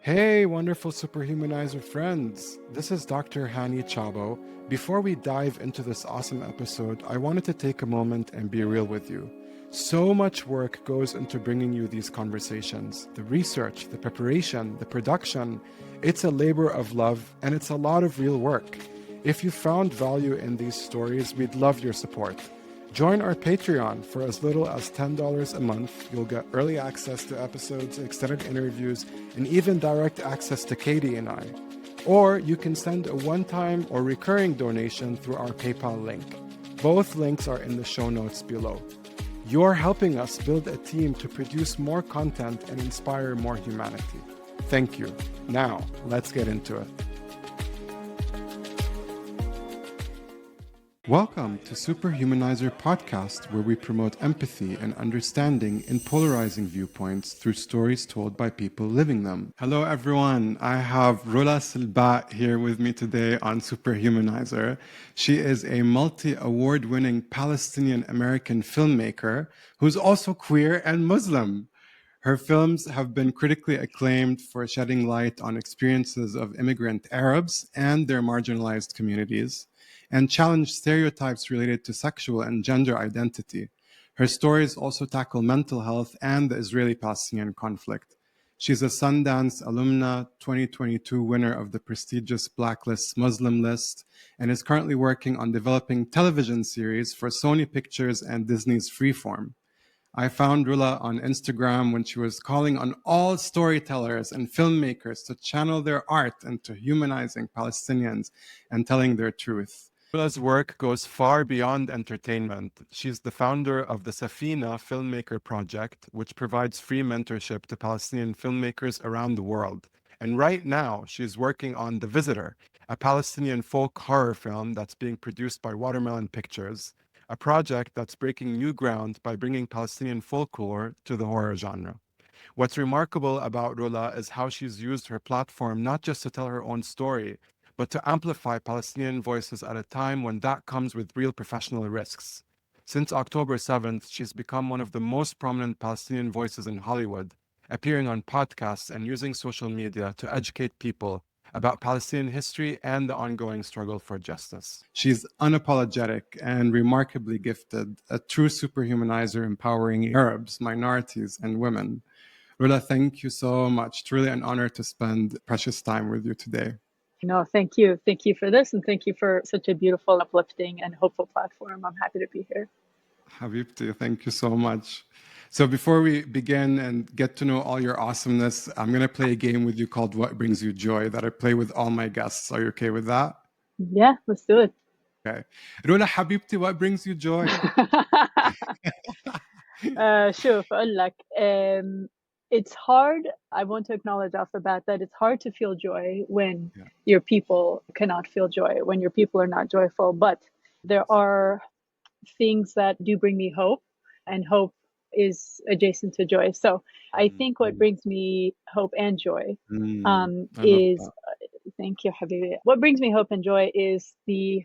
Hey, wonderful superhumanizer friends. This is Dr. Hani Chabo. Before we dive into this awesome episode, I wanted to take a moment and be real with you. So much work goes into bringing you these conversations. The research, the preparation, the production. It's a labor of love and it's a lot of real work. If you found value in these stories, we'd love your support. Join our Patreon for as little as $10 a month. You'll get early access to episodes, extended interviews, and even direct access to Katie and I. Or you can send a one-time or recurring donation through our PayPal link. Both links are in the show notes below. You're helping us build a team to produce more content and inspire more humanity. Thank you. Now, let's get into it. Welcome to Superhumanizer Podcast, where we promote empathy and understanding in polarizing viewpoints through stories told by people living them. Hello, everyone. I have Rolla Selbak here with me today on Superhumanizer. She is a multi-award-winning Palestinian American filmmaker who's also queer and Muslim. Her films have been critically acclaimed for shedding light on experiences of immigrant Arabs and their marginalized communities, and challenge stereotypes related to sexual and gender identity. Her stories also tackle mental health and the Israeli-Palestinian conflict. She's a Sundance alumna, 2022 winner of the prestigious Blacklist Muslim list, and is currently working on developing television series for Sony Pictures and Disney's Freeform. I found Rola on Instagram when she was calling on all storytellers and filmmakers to channel their art into humanizing Palestinians and telling their truth. Rola's work goes far beyond entertainment. She's the founder of the Safina Filmmaker Project, which provides free mentorship to Palestinian filmmakers around the world. And right now, she's working on The Visitor, a Palestinian folk horror film that's being produced by Watermelon Pictures, a project that's breaking new ground by bringing Palestinian folklore to the horror genre. What's remarkable about Rola is how she's used her platform not just to tell her own story, but to amplify Palestinian voices at a time when that comes with real professional risks. Since October 7th, she's become one of the most prominent Palestinian voices in Hollywood, appearing on podcasts and using social media to educate people about Palestinian history and the ongoing struggle for justice. She's unapologetic and remarkably gifted, a true superhumanizer empowering Arabs, minorities, and women. Rola, thank you so much. It's really an honor to spend precious time with you today. No, thank you. Thank you for this, and thank you for such a beautiful, uplifting, and hopeful platform. I'm happy to be here. Habibti, thank you so much. So before we begin and get to know all your awesomeness, I'm going to play a game with you called What Brings You Joy that I play with all my guests. Are you okay with that? Yeah, let's do it. Okay. Rola Habibti, what brings you joy? شوف أقول لك it's hard. I want to acknowledge off the bat that it's hard to feel joy when your people cannot feel joy, when your people are not joyful. But there are things that do bring me hope, and hope is adjacent to joy. So I think what brings me hope and joy is, thank you, Habibi. What brings me hope and joy is the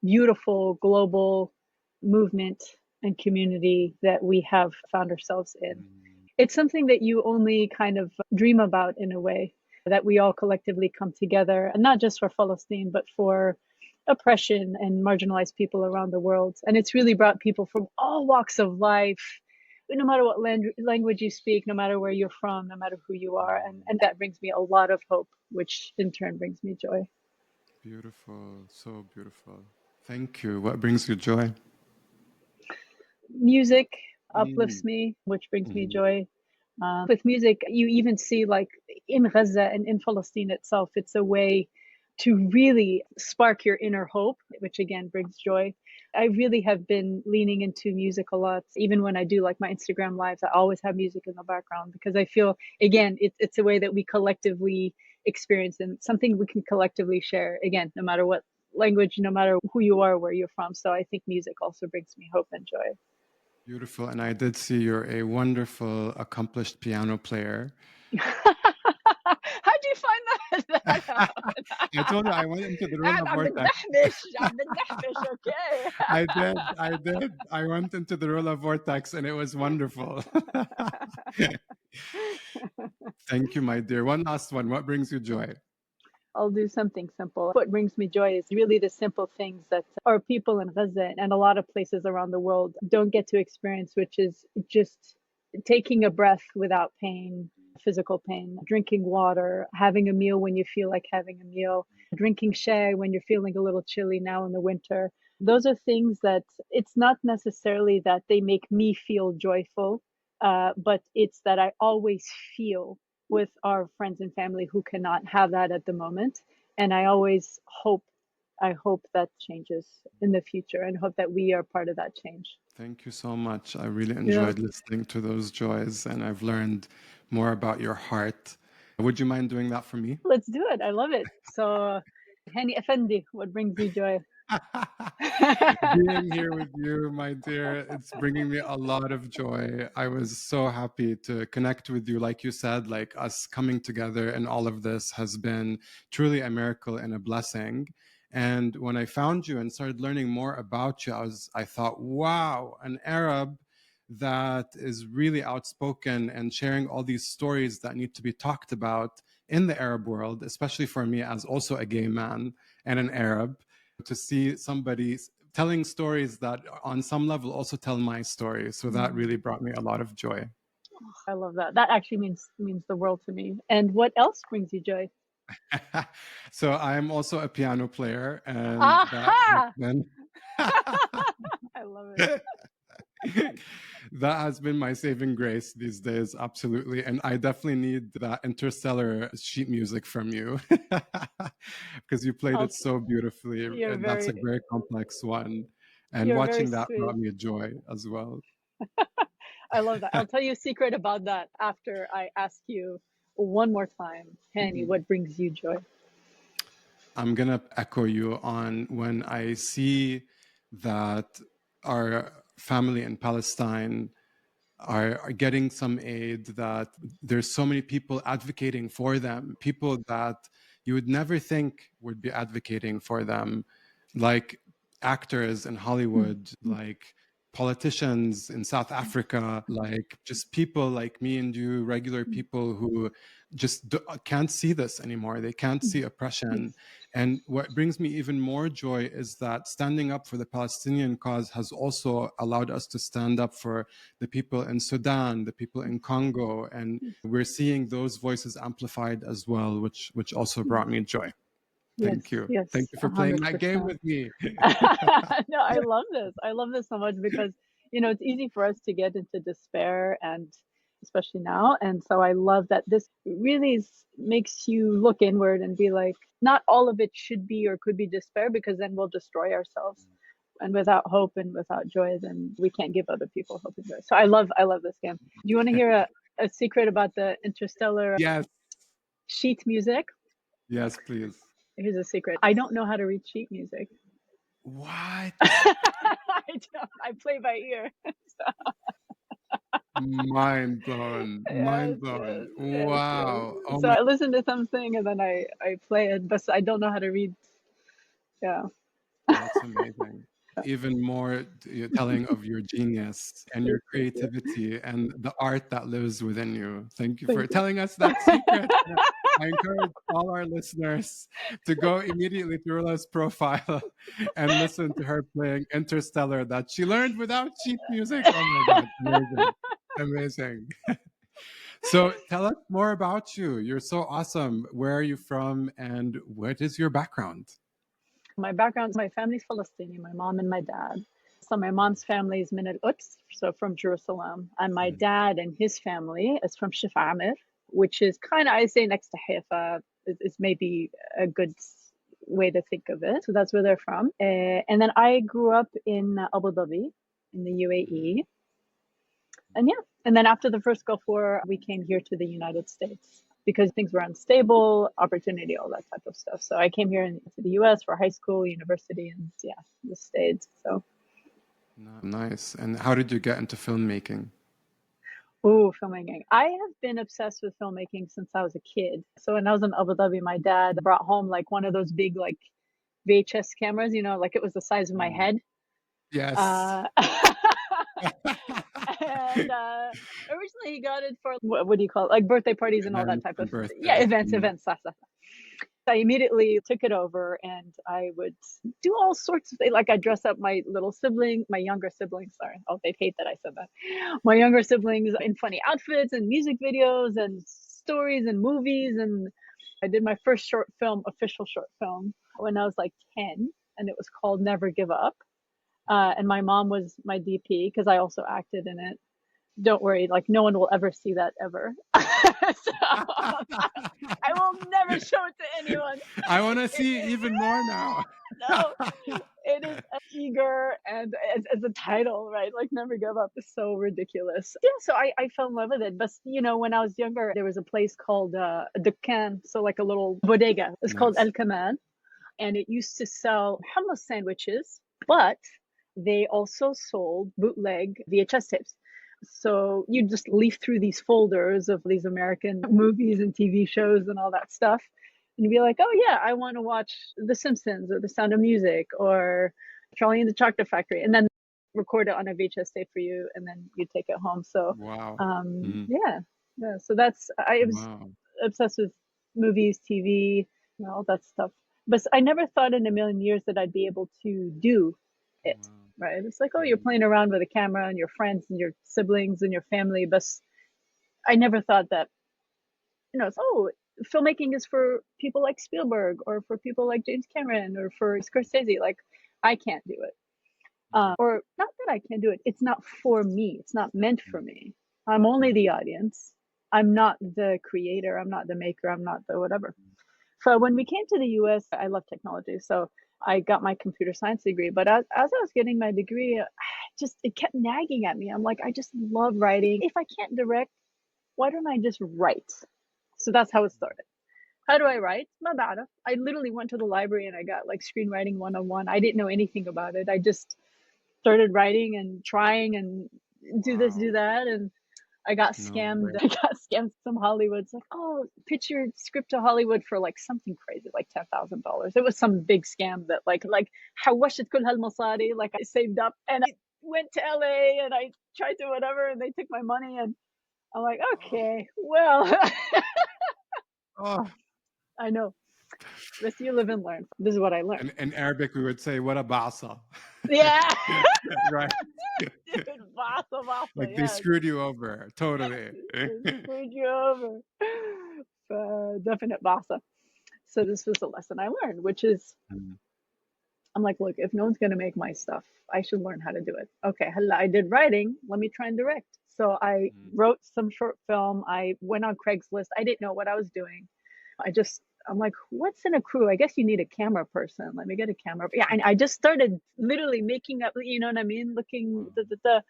beautiful global movement and community that we have found ourselves in. It's something that you only kind of dream about in a way, that we all collectively come together, and not just for Palestine, but for oppression and marginalized people around the world. And it's really brought people from all walks of life, no matter what language you speak, no matter where you're from, no matter who you are. And that brings me a lot of hope, which in turn brings me joy. Beautiful, so beautiful. Thank you. What brings you joy? Music uplifts me, which brings me joy. With music, you even see, like in Gaza and in Palestine itself, it's a way to really spark your inner hope, which again brings joy. I really have been leaning into music a lot. Even when I do like my Instagram lives, I always have music in the background because I feel, again, it's a way that we collectively experience and something we can collectively share, again, no matter what language, no matter who you are, where you're from. So I think music also brings me hope and joy. Beautiful. And I did see you're a wonderful, accomplished piano player. How'd you find that? I told you I went into the Rola vortex. Okay. I did. I went into the Rola vortex and it was wonderful. Thank you, my dear. One last one. What brings you joy? I'll do something simple. What brings me joy is really the simple things that our people in Gaza and a lot of places around the world don't get to experience, which is just taking a breath without pain, physical pain, drinking water, having a meal when you feel like having a meal, drinking shea when you're feeling a little chilly now in the winter. Those are things that it's not necessarily that they make me feel joyful, but it's that I always feel with our friends and family who cannot have that at the moment. And I always hope that changes in the future and hope that we are part of that change. Thank you so much. I really Yeah. enjoyed listening to those joys, and I've learned more about your heart. Would you mind doing that for me? Let's do it. I love it. So, Hani Effendi, what brings you joy? Being here with you, my dear, it's bringing me a lot of joy. I was so happy to connect with you. Like you said, like us coming together and all of this has been truly a miracle and a blessing. And when I found you and started learning more about you, I thought, wow, an Arab that is really outspoken and sharing all these stories that need to be talked about in the Arab world, especially for me as also a gay man and an Arab, to see somebody telling stories that on some level also tell my story. So that really brought me a lot of joy. I love that. That actually means the world to me. And what else brings you joy? So I'm also a piano player, and that has Aha! been I love it. that has been my saving grace these days, absolutely. And I definitely need that interstellar sheet music from you because you played it so beautifully. You're And that's a very very complex one. And you're very watching that sweet. brought me joy as well. I love that. I'll tell you a secret about that after I ask you one more time, Hani, what brings you joy? I'm going to echo you on when I see that our family in Palestine are getting some aid, that there's so many people advocating for them, people that you would never think would be advocating for them, like actors in Hollywood, like politicians in South Africa, like just people like me and you, regular people who just can't see this anymore. They can't see oppression. And what brings me even more joy is that standing up for the Palestinian cause has also allowed us to stand up for the people in Sudan, the people in Congo, and we're seeing those voices amplified as well, which also brought me joy. Yes, Thank you. yes, Thank you for playing that game 100%. with me. No, I love this. I love this so much because, it's easy for us to get into despair and especially now. And so I love that this really makes you look inward and be like, not all of it should be or could be despair because then we'll destroy ourselves. And without hope and without joy, then we can't give other people hope and joy. So I love this game. Do you want to hear a secret about the interstellar Yes. sheet music? Yes, please. Here's a secret. I don't know how to read sheet music. What? I don't. I play by ear. Mind blown. Yes, Mind blown. yes, yes, Wow. yes. Oh So my, I listen to something and then I play it, but I don't know how to read. Yeah. that's amazing. Even more telling of your genius and your Thank you. creativity and the art that lives within you. Thank you for Thank you. telling us that secret. I encourage all our listeners to go immediately to Rola's profile and listen to her playing Interstellar that she learned without sheet music. Oh my God, amazing. Amazing. So tell us more about you. You're so awesome. Where are you from and what is your background? My background, my family's Palestinian, my mom and my dad. So my mom's family is Min al-Quds, so from Jerusalem. And my dad and his family is from Shif Amir, which is kind of, I say, next to Haifa. Is maybe a good way to think of it. So that's where they're from. And then I grew up in Abu Dhabi, in the UAE. And yeah, and then after the first Gulf War, we came here to the United States because things were unstable, opportunity, all that type of stuff. So I came here to the US for high school, university, and yeah, just stayed. So, Nice. And how did you get into filmmaking? ooh, filmmaking. I have been obsessed with filmmaking since I was a kid. So when I was in Abu Dhabi, my dad brought home like one of those big like VHS cameras, like it was the size of my head. Yes. Uh, And originally he got it for, what do you call it? Like birthday parties and all that Events type and of, yeah, birthdays. events. I immediately took it over and I would do all sorts of things. Like I dress up my little sibling, my younger siblings, sorry. Oh, they'd hate that I said that. My younger siblings in funny outfits and music videos and stories and movies. And I did my first short film, official short film, when I was like 10, and it was called Never Give Up. And my mom was my DP because I also acted in it. Don't worry, like no one will ever see that ever. So I will never show it to anyone. I want to see even more now. No, it is eager and as a title, right? Like Never Give Up is so ridiculous. Yeah, so I fell in love with it. But you know, when I was younger, there was a place called Dukkan, so like a little bodega. It's called Nice. El Kaman, and it used to sell hummus sandwiches, but they also sold bootleg VHS tapes. So you just leaf through these folders of these American movies and TV shows and all that stuff. And you'd be like, oh, yeah, I want to watch The Simpsons or The Sound of Music or Charlie and the Chocolate Factory. And then record it on a VHS tape for you and then you take it home. So, Wow. yeah. So I was Wow. obsessed with movies, TV, all that stuff. But I never thought in a million years that I'd be able to do it. Wow. Right? It's like, oh, you're playing around with a camera and your friends and your siblings and your family, but I never thought that, filmmaking is for people like Spielberg or for people like James Cameron or for Scorsese. Like, I can't do it. Or not that I can't do it. It's not for me. It's not meant for me. I'm only the audience. I'm not the creator. I'm not the maker. I'm not the whatever. So when we came to the US, I love technology. So I got my computer science degree. But as I was getting my degree, it kept nagging at me. I'm like, I just love writing. If I can't direct, why don't I just write? So that's how it started. How do I write? ما بعرف. I literally went to the library and I got like screenwriting 101. I didn't know anything about it. I just started writing and trying and do this, do that. And I got scammed. I got scammed from Hollywood. It's like, oh, pitch your script to Hollywood for like something crazy, like $10,000. It was some big scam that like حوشت كل هالمصاري. Like I saved up and I went to LA and I tried to whatever and they took my money and I'm like, okay, well, Oh. I know. But you live and learn. This is what I learned. In Arabic, we would say, what a basa. Yeah. Right. Dude, basa, Like yeah. they screwed you over. Totally. They screwed you over. Definite basa. So this was a lesson I learned, which is, I'm like, look, if no one's going to make my stuff, I should learn how to do it. Okay, I did writing. Let me try and direct. So I wrote some short film. I went on Craigslist. I didn't know what I was doing. I'm like, what's in a crew? I guess you need a camera person. Let me get a camera. Yeah, and I just started literally making up, you know what I mean? Looking, So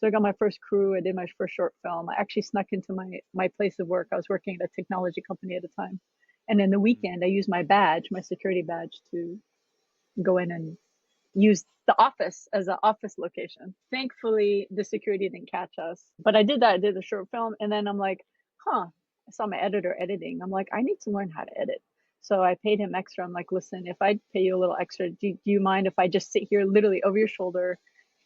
I got my first crew. I did my first short film. I actually snuck into my place of work. I was working at a technology company at the time. And in the weekend, I used my badge, my security badge, to go in and use the office as an office location. Thankfully, the security didn't catch us. But I did that. I did the short film. And then I'm like, I saw my editor editing. I'm like, I need to learn how to edit. So I paid him extra. I'm like, listen, if I pay you a little extra, do you mind if I just sit here literally over your shoulder,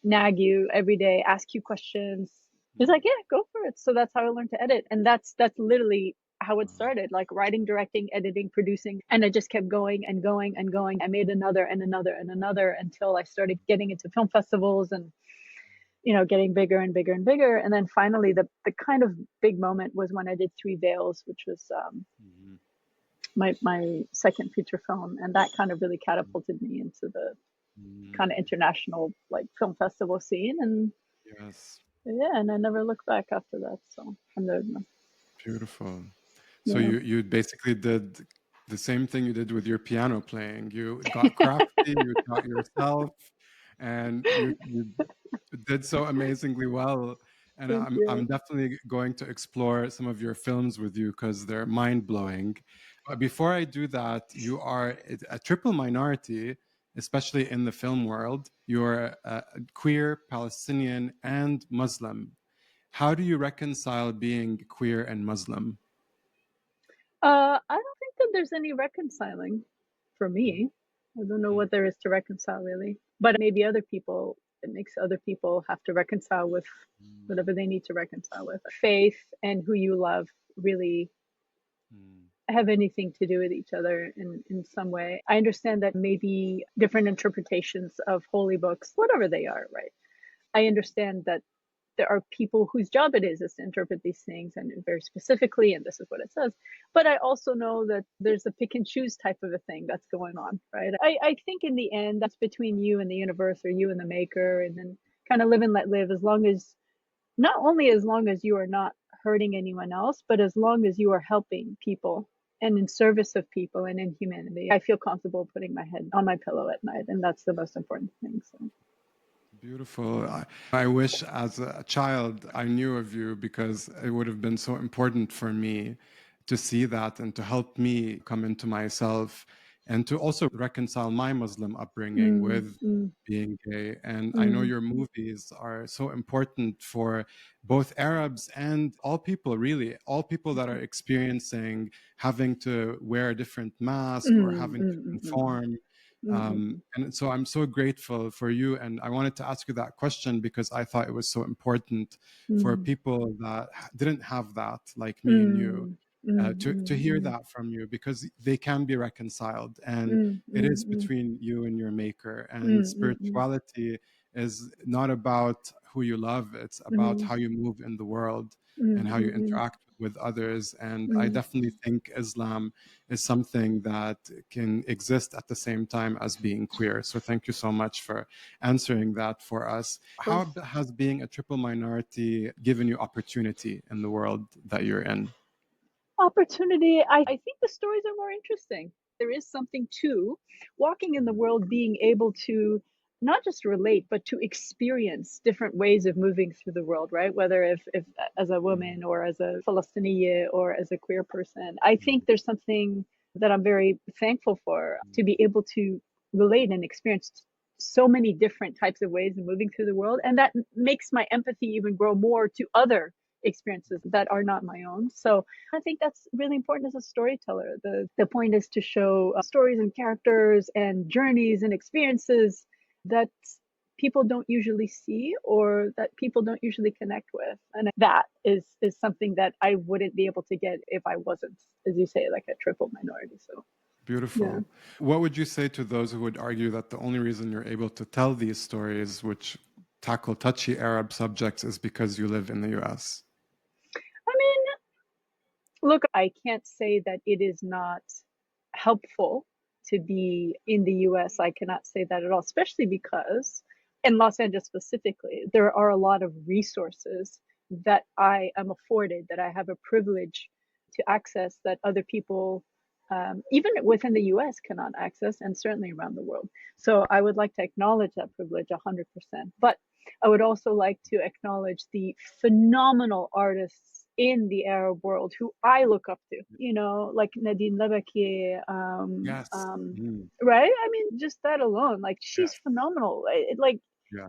nag you every day, ask you questions? He's like, yeah, go for it. So that's how I learned to edit. And that's literally how it started, like writing, directing, editing, producing. And I just kept going and going and going. I made another and another and another until I started getting into film festivals and getting bigger and bigger and bigger. And then finally, the kind of big moment was when I did Three Veils, which was my second feature film. And that kind of really catapulted me into the kind of international like film festival scene. And and I never looked back after that. So Beautiful. So you basically did the same thing you did with your piano playing. You got crafty, you taught yourself, and you did so amazingly well. And I'm definitely going to explore some of your films with you because they're mind-blowing. But before I do that, you are a triple minority, especially in the film world. You're queer, Palestinian, and Muslim. How do you reconcile being queer and Muslim? I don't think that there's any reconciling for me. I don't know what there is to reconcile really, but maybe other people It makes other people have to reconcile with whatever they need to reconcile with. Faith and who you love really have anything to do with each other in some way. I understand that maybe different interpretations of holy books, whatever they are, right? I understand that there are people whose job it is to interpret these things and very specifically, and this is what it says. But I also know that there's a pick and choose type of a thing that's going on, right? I think in the end, that's between you and the universe or you and the maker, and then kind of live and let live, as long as, not only as long as you are not hurting anyone else, but as long as you are helping people and in service of people and in humanity. I feel comfortable putting my head on my pillow at night, and that's the most important thing. So. Beautiful. I wish as a child I knew of you, because it would have been so important for me to see that and to help me come into myself and to also reconcile my Muslim upbringing with being gay. And I know your movies are so important for both Arabs and all people, really, all people that are experiencing having to wear a different mask or having to conform. And so I'm so grateful for you. And I wanted to ask you that question because I thought it was so important for people that didn't have that, like me and you, to hear that from you, because they can be reconciled. And it is between you and your maker. And spirituality is not about who you love, it's about how you move in the world and how you interact with others. And I definitely think Islam is something that can exist at the same time as being queer. So thank you so much for answering that for us. How has being a triple minority given you opportunity in the world that you're in? Opportunity. I think the stories are more interesting. There is something to walking in the world, being able to not just relate, but to experience different ways of moving through the world, right? Whether if as a woman or as a Palestinian or as a queer person. I think there's something that I'm very thankful for, to be able to relate and experience so many different types of ways of moving through the world. And that makes my empathy even grow more to other experiences that are not my own. So I think that's really important as a storyteller. The point is to show stories and characters and journeys and experiences that people don't usually see or that people don't usually connect with. And that is something that I wouldn't be able to get if I wasn't, as you say, like a triple minority. So beautiful. Yeah. What would you say to those who would argue that the only reason you're able to tell these stories, which tackle touchy Arab subjects, is because you live in the US? I mean, look, I can't say that it is not helpful to be in the US. I cannot say that at all, especially because in Los Angeles specifically, there are a lot of resources that I am afforded, that I have a privilege to access that other people, even within the US, cannot access, and certainly around the world. So I would like to acknowledge that privilege 100%. But I would also like to acknowledge the phenomenal artists in the Arab world who I look up to, you know, like Nadine Lebaki, right? I mean, just that alone, like she's phenomenal.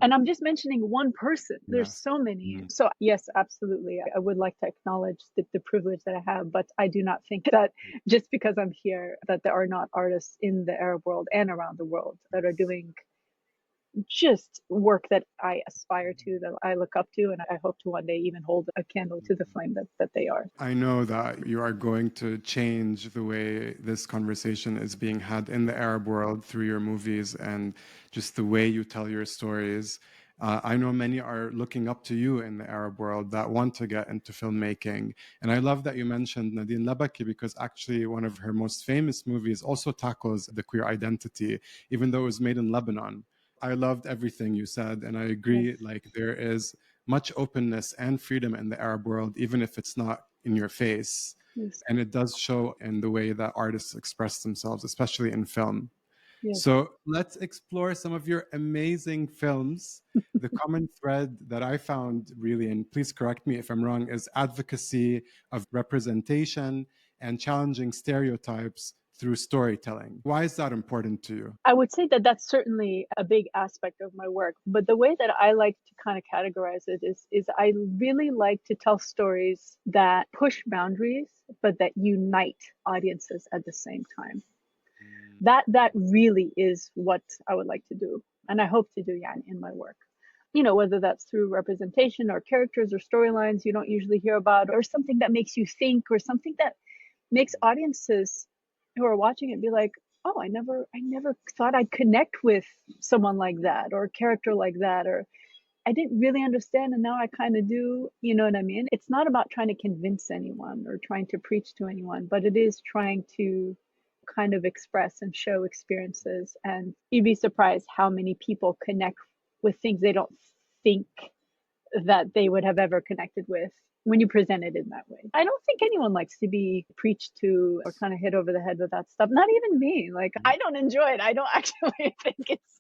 And I'm just mentioning one person. There's so many. So yes, absolutely. I would like to acknowledge the privilege that I have, but I do not think that just because I'm here, that there are not artists in the Arab world and around the world that are doing just work that I aspire to, that I look up to, and I hope to one day even hold a candle to the flame that they are. I know that you are going to change the way this conversation is being had in the Arab world through your movies and just the way you tell your stories. I know many are looking up to you in the Arab world that want to get into filmmaking. And I love that you mentioned Nadine Lebaki, because actually one of her most famous movies also tackles the queer identity, even though it was made in Lebanon. I loved everything you said, and I agree, like there is much openness and freedom in the Arab world, even if it's not in your face. And it does show in the way that artists express themselves, especially in film. So let's explore some of your amazing films. The common thread that I found really, and please correct me if I'm wrong, is advocacy of representation and challenging stereotypes through storytelling. Why is that important to you? I would say that that's certainly a big aspect of my work. But the way that I like to kind of categorize it is I really like to tell stories that push boundaries, but that unite audiences at the same time. That really is what I would like to do. And I hope to do in my work. whether that's through representation or characters or storylines you don't usually hear about, or something that makes you think, or something that makes audiences who are watching it be like, oh, I never thought I'd connect with someone like that or a character like that, or I didn't really understand and now I kind of do. You know what I mean? It's not about trying to convince anyone or trying to preach to anyone, but it is trying to kind of express and show experiences. And you'd be surprised how many people connect with things they don't think that they would have ever connected with when you present it in that way. I don't think anyone likes to be preached to or kind of hit over the head with that stuff. Not even me. Like, I don't enjoy it. I don't actually think it's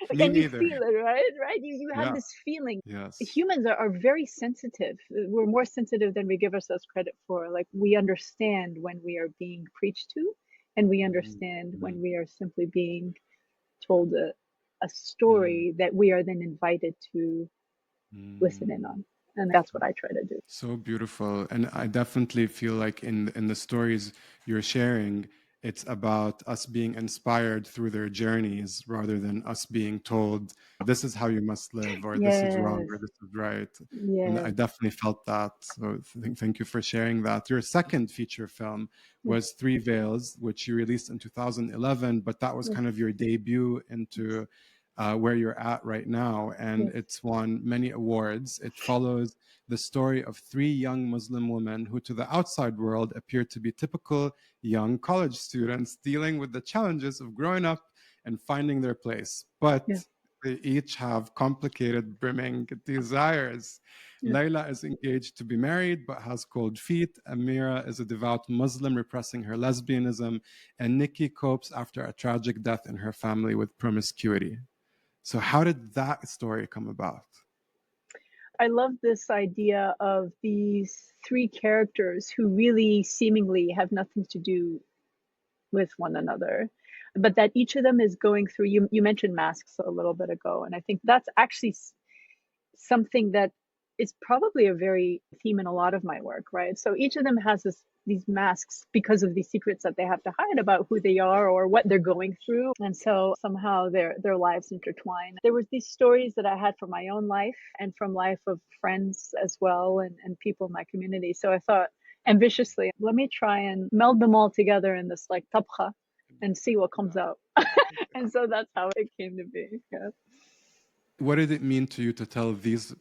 like, Me and you neither. feel it, right? You have Yeah. this feeling. Yes. Humans are very sensitive. We're more sensitive than we give ourselves credit for. Like, we understand when we are being preached to, and we understand when we are simply being told a story that we are then invited to listen in on. And that's what I try to do. So beautiful. And I definitely feel like in the stories you're sharing, it's about us being inspired through their journeys rather than us being told, this is how you must live, or this is wrong, Yes. or this is right. And I Yes. definitely felt that. So thank you for sharing that. Your second feature film was Three Veils, which you released in 2011, but that was kind of your debut into where you're at right now. And it's won many awards. It follows the story of three young Muslim women who, to the outside world, appear to be typical young college students dealing with the challenges of growing up and finding their place. But they each have complicated, brimming desires. Layla is engaged to be married but has cold feet. Amira is a devout Muslim repressing her lesbianism. And Nikki copes after a tragic death in her family with promiscuity. So, how did that story come about? I love this idea of these three characters who really seemingly have nothing to do with one another, but that each of them is going through, you mentioned masks a little bit ago, and I think that's actually something that is probably a very theme in a lot of my work, right? So each of them has these masks because of these secrets that they have to hide about who they are or what they're going through. And so somehow their lives intertwine. There was these stories that I had from my own life and from life of friends as well, and people in my community. So I thought ambitiously, let me try and meld them all together in this like tabkha and see what comes out. And so that's how it came to be. Yeah. What did it mean to you to tell these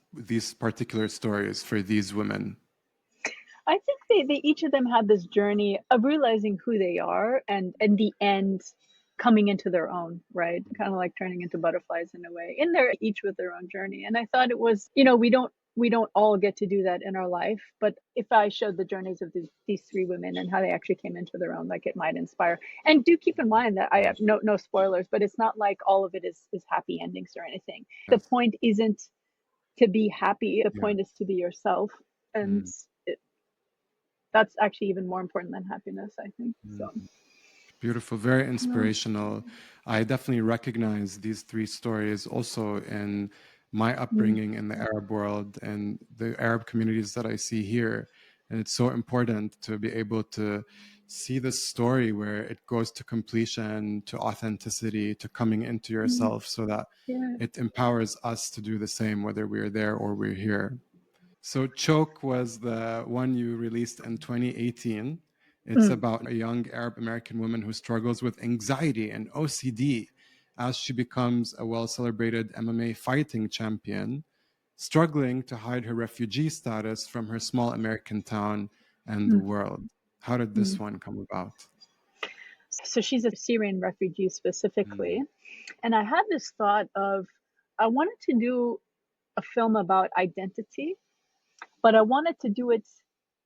particular stories for these women? I think they each of them had this journey of realizing who they are, and in the end coming into their own, right? Kind of like turning into butterflies in a way. And they're each with their own journey. And I thought it was, we don't all get to do that in our life, but if I showed the journeys of these three women and how they actually came into their own, like, it might inspire. And do keep in mind that I have no spoilers, but it's not like all of it is happy endings or anything. The point isn't to be happy. The point is to be yourself. And that's actually even more important than happiness, I think. So Beautiful, very inspirational. I definitely recognize these three stories also in my upbringing in the Arab world and the Arab communities that I see here. And it's so important to be able to see this story where it goes to completion, to authenticity, to coming into yourself, so that it empowers us to do the same, whether we're there or we're here. So Choke was the one you released in 2018. It's about a young Arab American woman who struggles with anxiety and OCD as she becomes a well-celebrated MMA fighting champion, struggling to hide her refugee status from her small American town and the world. How did this one come about? So she's a Syrian refugee specifically. And I had this thought of, I wanted to do a film about identity, but I wanted to do it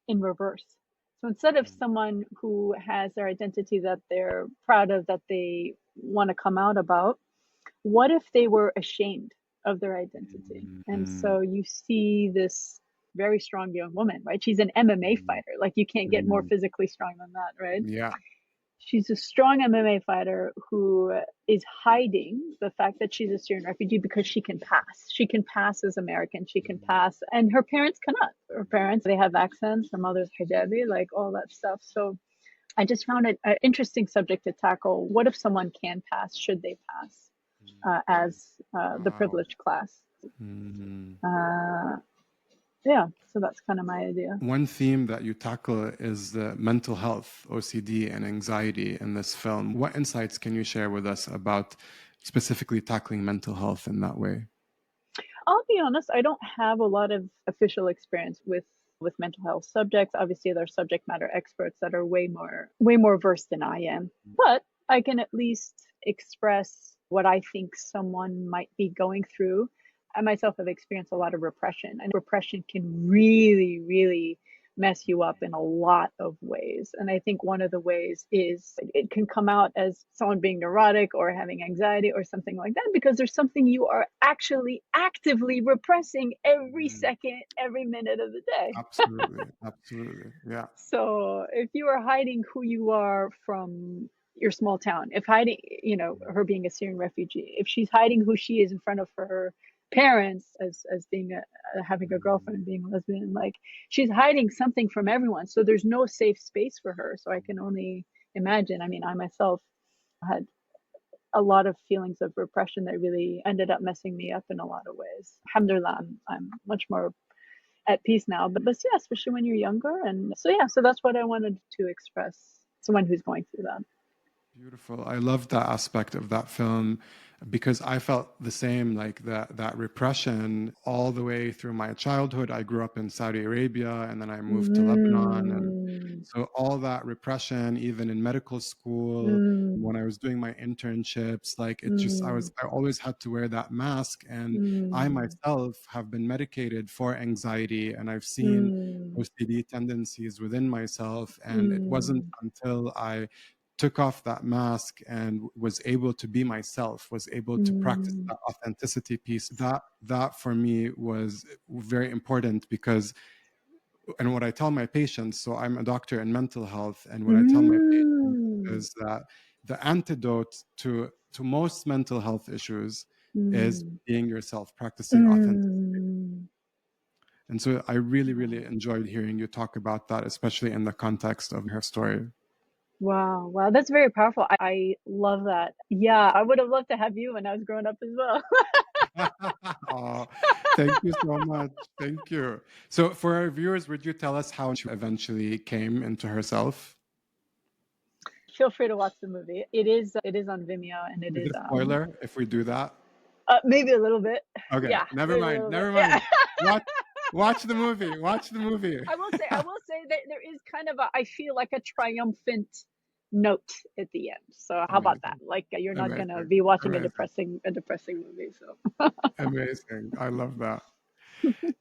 in reverse. So instead of someone who has their identity that they're proud of, that they want to come out about, what if they were ashamed of their identity? And so you see this very strong young woman, right? She's an MMA fighter. Like, you can't get more physically strong than that, right? Yeah. She's a strong MMA fighter who is hiding the fact that she's a Syrian refugee because she can pass. She can pass as American. She can pass. And her parents cannot. Her parents, they have accents. Her mother's hijabi, like all that stuff. So I just found it an interesting subject to tackle. What if someone can pass? Should they pass as the privileged class? Mm. Yeah, so that's kind of my idea. One theme that you tackle is the mental health, OCD, and anxiety in this film. What insights can you share with us about specifically tackling mental health in that way? I'll be honest, I don't have a lot of official experience with mental health subjects. Obviously, there's subject matter experts that are way more versed than I am. But I can at least express what I think someone might be going through. I myself have experienced a lot of repression, and repression can really, really mess you up in a lot of ways. And I think one of the ways is it can come out as someone being neurotic or having anxiety or something like that, because there's something you are actually actively repressing every second, every minute of the day. Absolutely. Absolutely. Yeah. So if you are hiding who you are from your small town, if hiding, her being a Syrian refugee, if she's hiding who she is in front of her parents as being having a girlfriend and being a lesbian, like she's hiding something from everyone. So there's no safe space for her. So I can only imagine. I mean, I myself had a lot of feelings of repression that really ended up messing me up in a lot of ways. Alhamdulillah, I'm much more at peace now. But yeah, especially when you're younger. And so yeah, so that's what I wanted to express. Someone who's going through that. Beautiful. I love that aspect of that film because I felt the same, like that repression all the way through my childhood. I grew up in Saudi Arabia and then I moved to Lebanon. And so all that repression, even in medical school, when I was doing my internships, like it just, I always had to wear that mask. And I myself have been medicated for anxiety and I've seen OCD tendencies within myself. And it wasn't until I took off that mask and was able to be myself, was able to practice that authenticity piece. That for me was very important because, and what I tell my patients, so I'm a doctor in mental health, and what I tell my patients is that the antidote to most mental health issues is being yourself, practicing authenticity. And so I really, really enjoyed hearing you talk about that, especially in the context of her story. Wow, that's very powerful. I love that. Yeah, I would have loved to have you when I was growing up as well. Oh, thank you so much. Thank you. So, for our viewers, would you tell us how she eventually came into herself? Feel free to watch the movie. It is on Vimeo, and it Is is it a spoiler if we do that? maybe a little bit. Okay, Yeah, never maybe a mind. little bit. Never Yeah. mind. Watch the movie. Watch the movie. I will say that there is kind of I feel like a triumphant note at the end. So how about that? Amazing. Like you're not gonna Amazing. be watching a Amazing. depressing movie. So Amazing. I love that.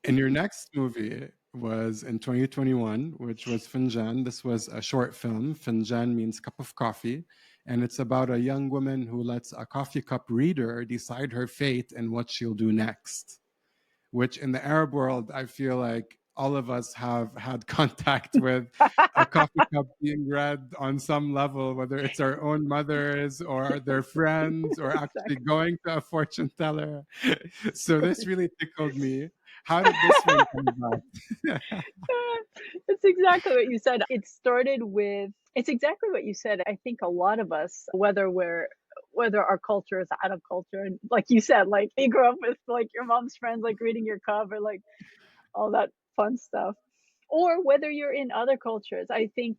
And your next movie was in 2021, which was Finjan. This was a short film. Finjan means cup of coffee. And it's about a young woman who lets a coffee cup reader decide her fate and what she'll do next, which in the Arab world, I feel like all of us have had contact with a coffee cup being read on some level, whether it's our own mothers or their friends or actually exactly. going to a fortune teller. So this really tickled me. How did this one come about? It's exactly what you said. It's exactly what you said. I think a lot of us, whether our culture is out of culture, and like you said, like you grew up with like your mom's friends, like reading your cover, like all that fun stuff, or whether you're in other cultures, I think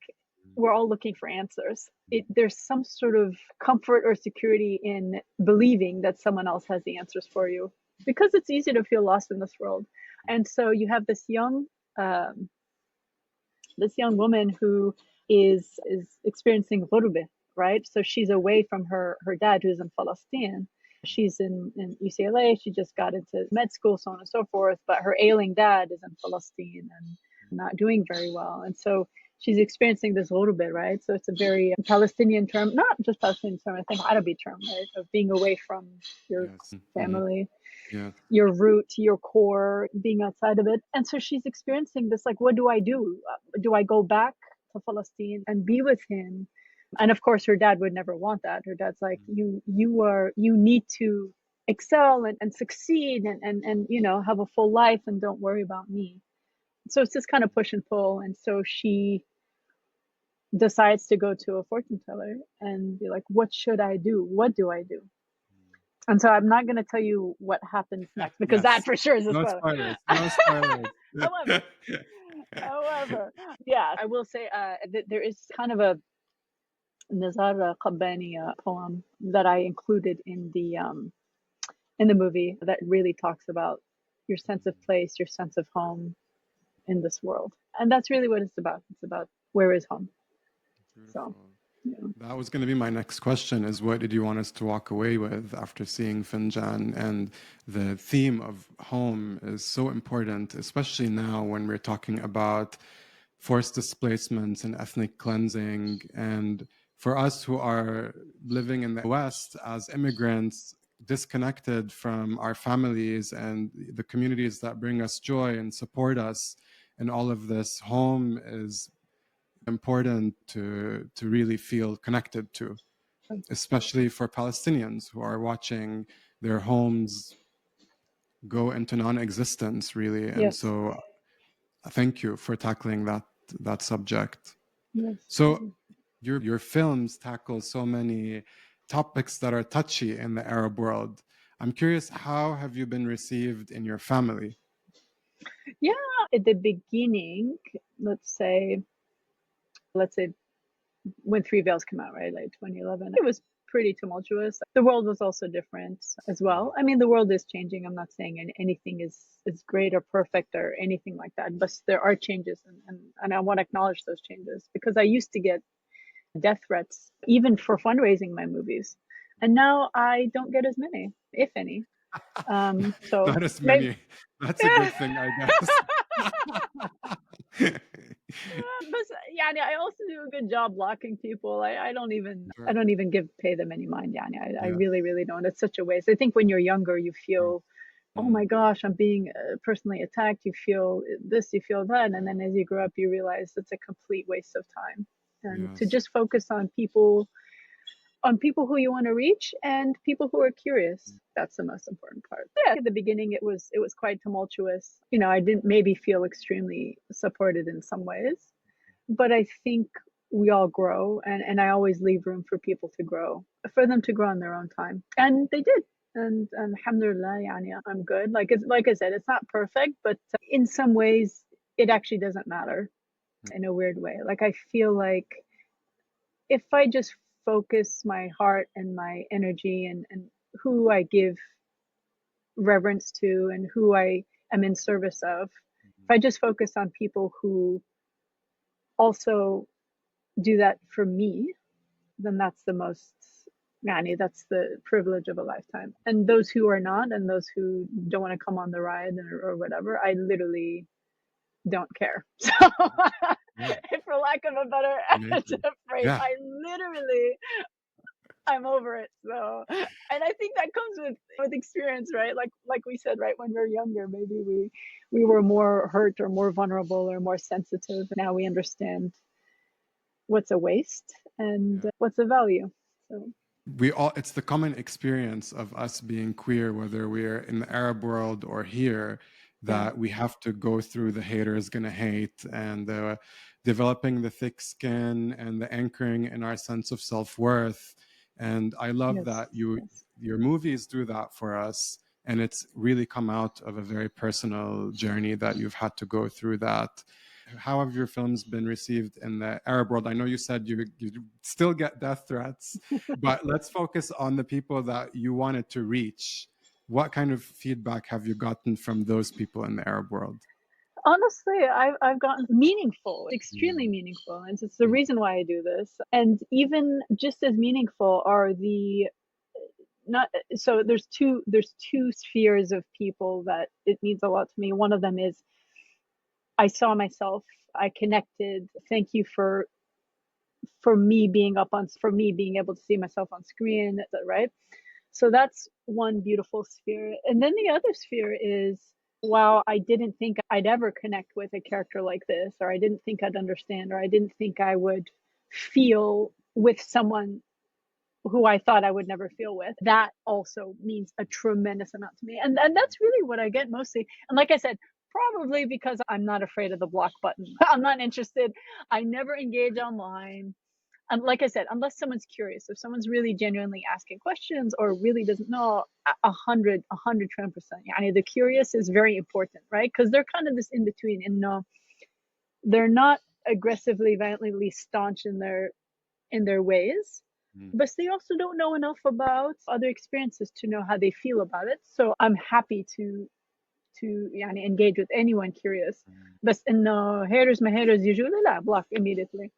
we're all looking for answers. There's some sort of comfort or security in believing that someone else has the answers for you, because it's easy to feel lost in this world. And so you have um, this young woman who is experiencing ghurba, right? So she's away from her dad, who's in Palestine. She's in UCLA. She just got into med school, so on and so forth. But her ailing dad is in Palestine and not doing very well. And so she's experiencing this ghurba, right? So it's a very Palestinian term, not just Palestinian term, I think Arabic term, right? Of being away from your Yes. family, Yeah. your root, your core, being outside of it. And so she's experiencing this, like, what do I do? Do I go back to Palestine and be with him? And of course, her dad would never want that. Her dad's like, you need to excel and succeed and have a full life and don't worry about me. So it's this kind of push and pull. And so she decides to go to a fortune teller and be like, what should I do? What do I do? And so I'm not going to tell you what happens next, because that Yes. for sure is a No spoiler. spoilers. No spoilers. However, yeah, I will say there is kind of a Nizar Qabbani poem that I included in the movie that really talks about your sense of place, your sense of home in this world. And that's really what it's about. It's about where is home. So, Beautiful. yeah. That was going to be my next question, is what did you want us to walk away with after seeing Finjan? And the theme of home is so important, especially now when we're talking about forced displacements and ethnic cleansing. And for us who are living in the West as immigrants, disconnected from our families and the communities that bring us joy and support us in all of this, home is important to really feel connected to, especially for Palestinians who are watching their homes go into non-existence, really. And Yes. so thank you for tackling that subject. Yes. So your films tackle so many topics that are touchy in the Arab world. I'm curious, how have you been received in your family? Yeah. At the beginning, let's say when Three Veils came out, right, like 2011, it was pretty tumultuous. The world was also different as well. I mean, the world is changing. I'm not saying anything is great or perfect or anything like that, but there are changes, and I want to acknowledge those changes, because I used to get death threats even for fundraising my movies, and now I don't get as many, if any. So Not as maybe. many. That's a good thing, I guess. But yeah, I also do a good job blocking people. I don't even Sure. I don't even pay them any mind. Yeah, I Yeah. really don't. It's such a waste. I think when you're younger, you feel, oh my gosh, I'm being personally attacked. You feel this, you feel that, and then as you grow up, you realize it's a complete waste of time. And to Yes. just focus on people who you want to reach and people who are curious. That's the most important part. Yeah, at the beginning it was quite tumultuous. I didn't maybe feel extremely supported in some ways, but I think we all grow, and I always leave room for people to grow, for them to grow in their own time. And they did. And alhamdulillah, yani, I'm good. Like I said, it's not perfect, but in some ways it actually doesn't matter in a weird way. Like I feel like if I just focus my heart and my energy and who I give reverence to and who I am in service of, if I just focus on people who also do that for me, then that's the most, yani, that's the privilege of a lifetime. And those who are not, and those who don't want to come on the ride or whatever, I literally don't care. So, Yeah. for lack of a better Amazing. phrase, Yeah. I'm over it. So, and I think that comes with experience, right? Like we said, right, when we're younger, maybe we were more hurt or more vulnerable or more sensitive. Now we understand what's a waste and what's a value. So We all, it's the common experience of us being queer, whether we're in the Arab world or here, yeah, that we have to go through the haters gonna hate, and developing the thick skin and the anchoring in our sense of self-worth. And I love yes, that yes. your movies do that for us, and it's really come out of a very personal journey that you've had to go through that. How have your films been received in the Arab world? I know you said you still get death threats, but let's focus on the people that you wanted to reach. What kind of feedback have you gotten from those people in the Arab world? Honestly, I've gotten meaningful, extremely Mm. meaningful, and it's the reason why I do this. And even just as meaningful are the not so there's two spheres of people that it means a lot to me. One of them is I saw myself, I connected. Thank you for me being for me being able to see myself on screen, right? So that's one beautiful sphere. And then the other sphere is, wow, I didn't think I'd ever connect with a character like this, or I didn't think I'd understand, or I didn't think I would feel with someone who I thought I would never feel with. That also means a tremendous amount to me. And that's really what I get mostly. And like I said, probably because I'm not afraid of the block button. I'm not interested. I never engage online. And like I said, unless someone's curious, if someone's really genuinely asking questions or really doesn't know, 110%. Yani the curious is very important, right? Because they're kind of this in between, and no, they're not aggressively, violently staunch in their ways, but they also don't know enough about other experiences to know how they feel about it. So I'm happy to يعني engage with anyone curious. بس إنه haters my haters usually لا block immediately.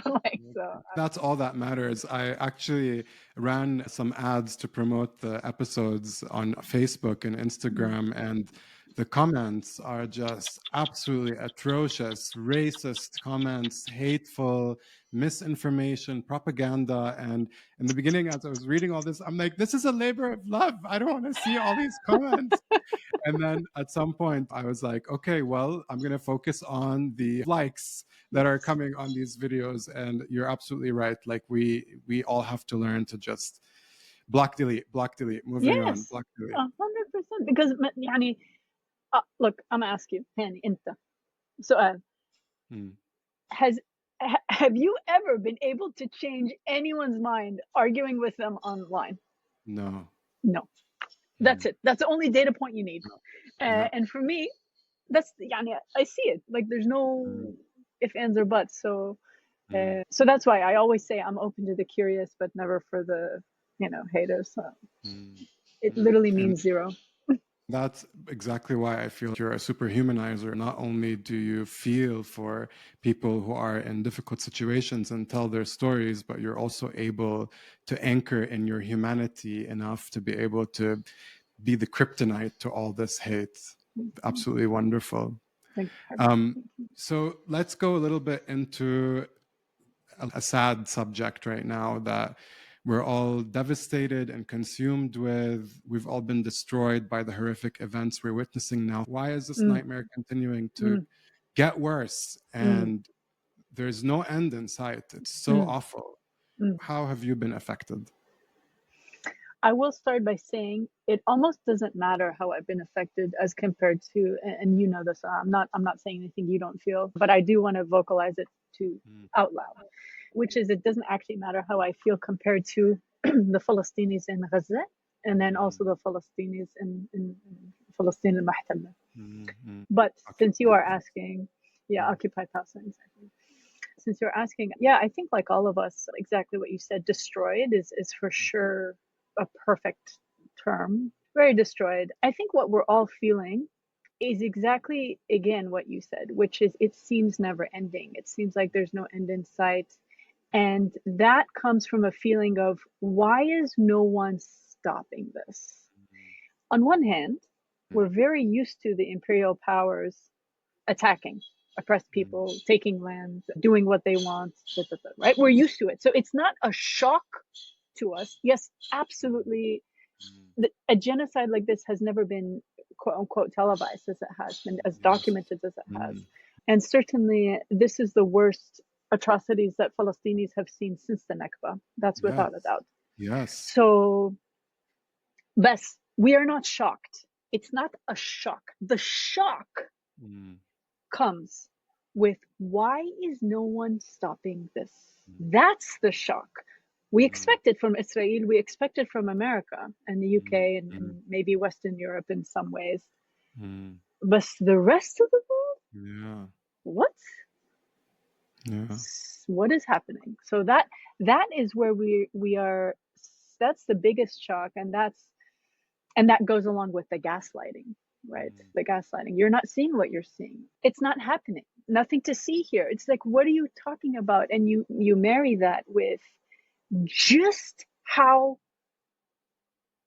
Like, so that's all that matters. I actually ran some ads to promote the episodes on Facebook and Instagram, and the comments are just absolutely atrocious, racist comments, hateful, misinformation, propaganda. And in the beginning, as I was reading all this, I'm like, this is a labor of love. I don't want to see all these comments. And then at some point I was like, okay, well, I'm going to focus on the likes that are coming on these videos. And you're absolutely right. Like we all have to learn to just block delete, moving on, yes, block delete. 100%. Because يعني look, I'm gonna ask you, Hani, انت سؤال. Have you ever been able to change anyone's mind arguing with them online? No. That's it. That's the only data point you need. Yeah. And for me, that's يعني I see it. Like there's no if, ands, or buts. So so that's why I always say I'm open to the curious, but never for the haters. So it literally means zero. That's exactly why I feel you're a super humanizer. Not only do you feel for people who are in difficult situations and tell their stories, but you're also able to anchor in your humanity enough to be able to be the kryptonite to all this hate. Absolutely wonderful. So let's go a little bit into a sad subject right now that we're all devastated and consumed with. We've all been destroyed by the horrific events we're witnessing now. Why is this nightmare continuing to get worse? And there's no end in sight. It's so awful. How have you been affected? I will start by saying it almost doesn't matter how I've been affected as compared to, and you know this, I'm not saying anything you don't feel, but I do want to vocalize it to out loud, which is it doesn't actually matter how I feel compared to the Palestinians in Gaza, and then also the Palestinians in Palestine al-Mahtalla. But since you are asking, occupied Palestine, exactly. Since you're asking, I think like all of us, exactly what you said, destroyed is for sure a perfect term. Very destroyed. I think what we're all feeling is exactly, again, what you said, which is it seems never ending. It seems like there's no end in sight. And that comes from a feeling of, why is no one stopping this? On one hand, we're very used to the imperial powers attacking oppressed people, taking land, doing what they want, right? We're used to it. So it's not a shock to us. Yes, absolutely. A genocide like this has never been quote unquote televised as it has been, as documented as it has. And certainly this is the worst atrocities that Palestinians have seen since the Nakba. That's without a doubt. Yes. So, Bess, we are not shocked. It's not a shock. The shock comes with, why is no one stopping this? That's the shock. We expect it from Israel, we expect it from America and the UK and maybe Western Europe in some ways. But the rest of the world? What? What is happening? So that is where we are. That's the biggest shock, and that goes along with the gaslighting, right? The gaslighting. You're not seeing what you're seeing. It's not happening. Nothing to see here. It's like, what are you talking about? And you marry that with just how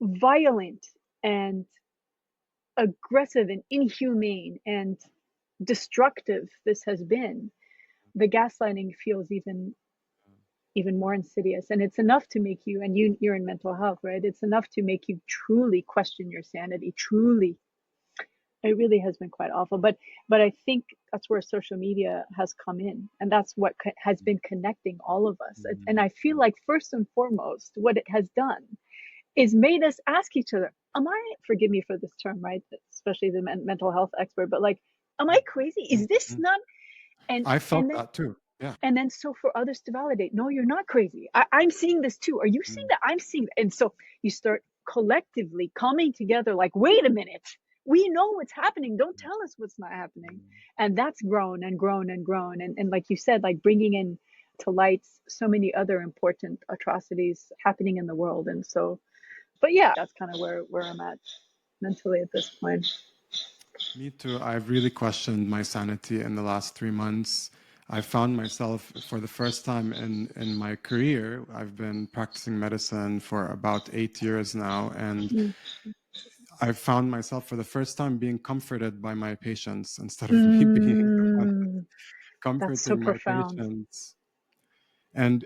violent and aggressive and inhumane and destructive this has been. The gaslighting feels even more insidious, and it's enough to make you, and you're in mental health, right? It's enough to make you truly question your sanity. Truly, it really has been quite awful. But I think that's where social media has come in, and that's what has been connecting all of us. And I feel like first and foremost, what it has done is made us ask each other, forgive me for this term, right? Especially the mental health expert, but like, am I crazy? Is this not? And I felt that too. Yeah. And then so for others to validate, no, you're not crazy. I'm seeing this too. Are you seeing Mm, that? I'm seeing that. And so you start collectively coming together like, wait a minute, we know what's happening. Don't tell us what's not happening. And that's grown and grown and grown. And like you said, like bringing in to light so many other important atrocities happening in the world. And so, but yeah, that's kind of where I'm at mentally at this point. Me too. I've really questioned my sanity in the last 3 months. I found myself for the first time in my career. I've been practicing medicine for about 8 years now, and Mm. I found myself for the first time being comforted by my patients instead of me being the one Mm, that's so comforting my profound. patients. And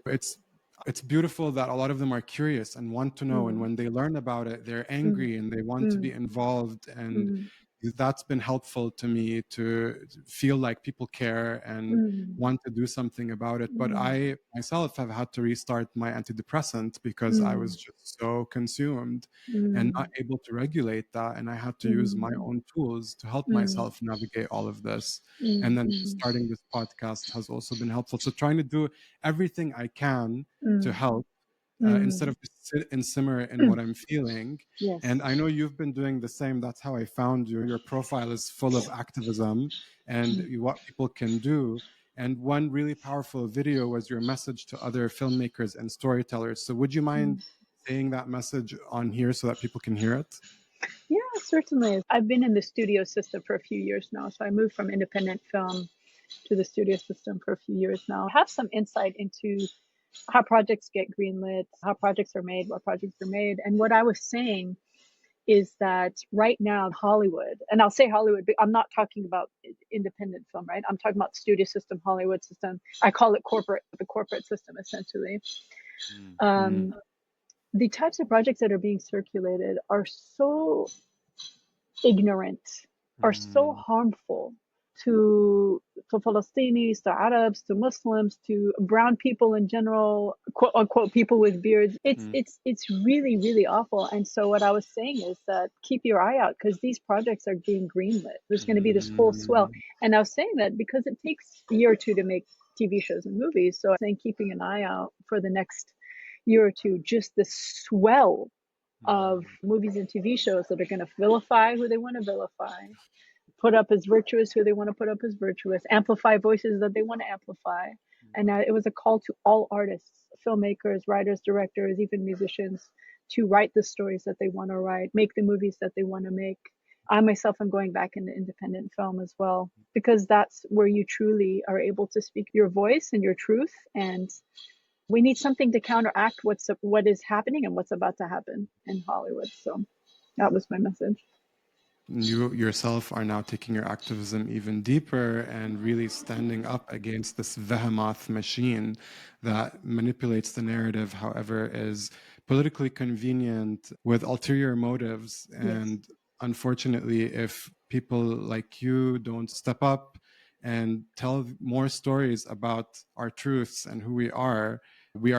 it's beautiful that a lot of them are curious and want to know, and Mm, when they learn about it, they're mm, angry and they want to be mm, involved. And mm, that's been helpful to me to feel like people care and mm, want to do something about it. But mm, I myself have had to restart my antidepressant because I was mm, just so consumed and not mm, able to regulate that, and I had to use my mm, own tools to help mm, myself navigate all of this. And mm, then mm, starting this podcast has also been helpful, so trying to do everything I can to mm, help, instead mm, of just sit and simmer in mm. what I'm feeling. Yes. And I know you've been doing the same. That's how I found you. Your profile is full of activism and Mm, what people can do. And one really powerful video was your message to other filmmakers and storytellers. So would you mm. mind saying that message on here so that people can hear it? Yeah, certainly. I've been in the studio system for a few years now. So I moved from independent film to the studio system for a few years now. I have some insight into how projects get greenlit, how projects are made, what projects are made. And what I was saying is that right now Hollywood, and I'll say Hollywood, but I'm not talking about independent film, right? I'm talking about studio system, Hollywood system. I call it corporate, the corporate system essentially. Mm-hmm. Um, the types of projects that are being circulated are so ignorant, are so harmful to Palestinians, to Arabs, to Muslims, to brown people in general, quote unquote people with beards. It's really, really awful. And so what I was saying is that keep your eye out because these projects are being greenlit. There's going to be this whole swell. And I was saying that because it takes a year or two to make TV shows and movies. So I'm saying keeping an eye out for the next year or two, just the swell of movies and TV shows that are going to vilify who they want to vilify, put up as virtuous who they want to put up as virtuous, amplify voices that they want to amplify. And it was a call to all artists, filmmakers, writers, directors, even musicians to write the stories that they want to write, make the movies that they want to make. I myself am going back into independent film as well, because that's where you truly are able to speak your voice and your truth. And we need something to counteract what is happening and what's about to happen in Hollywood. So that was my message. You yourself are now taking your activism even deeper and really standing up against this behemoth machine that manipulates the narrative, however, is politically convenient with ulterior motives. Yes. And unfortunately, if people like you don't step up and tell more stories about our truths and who we are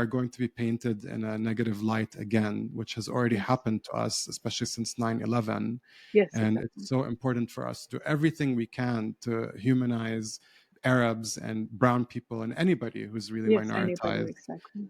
going to be painted in a negative light again, which has already Yes. happened to us, especially since 9/11. Yes, And exactly. it's so important for us to do everything we can to humanize Arabs and brown people and anybody who's really Yes, anybody, minoritized, exactly.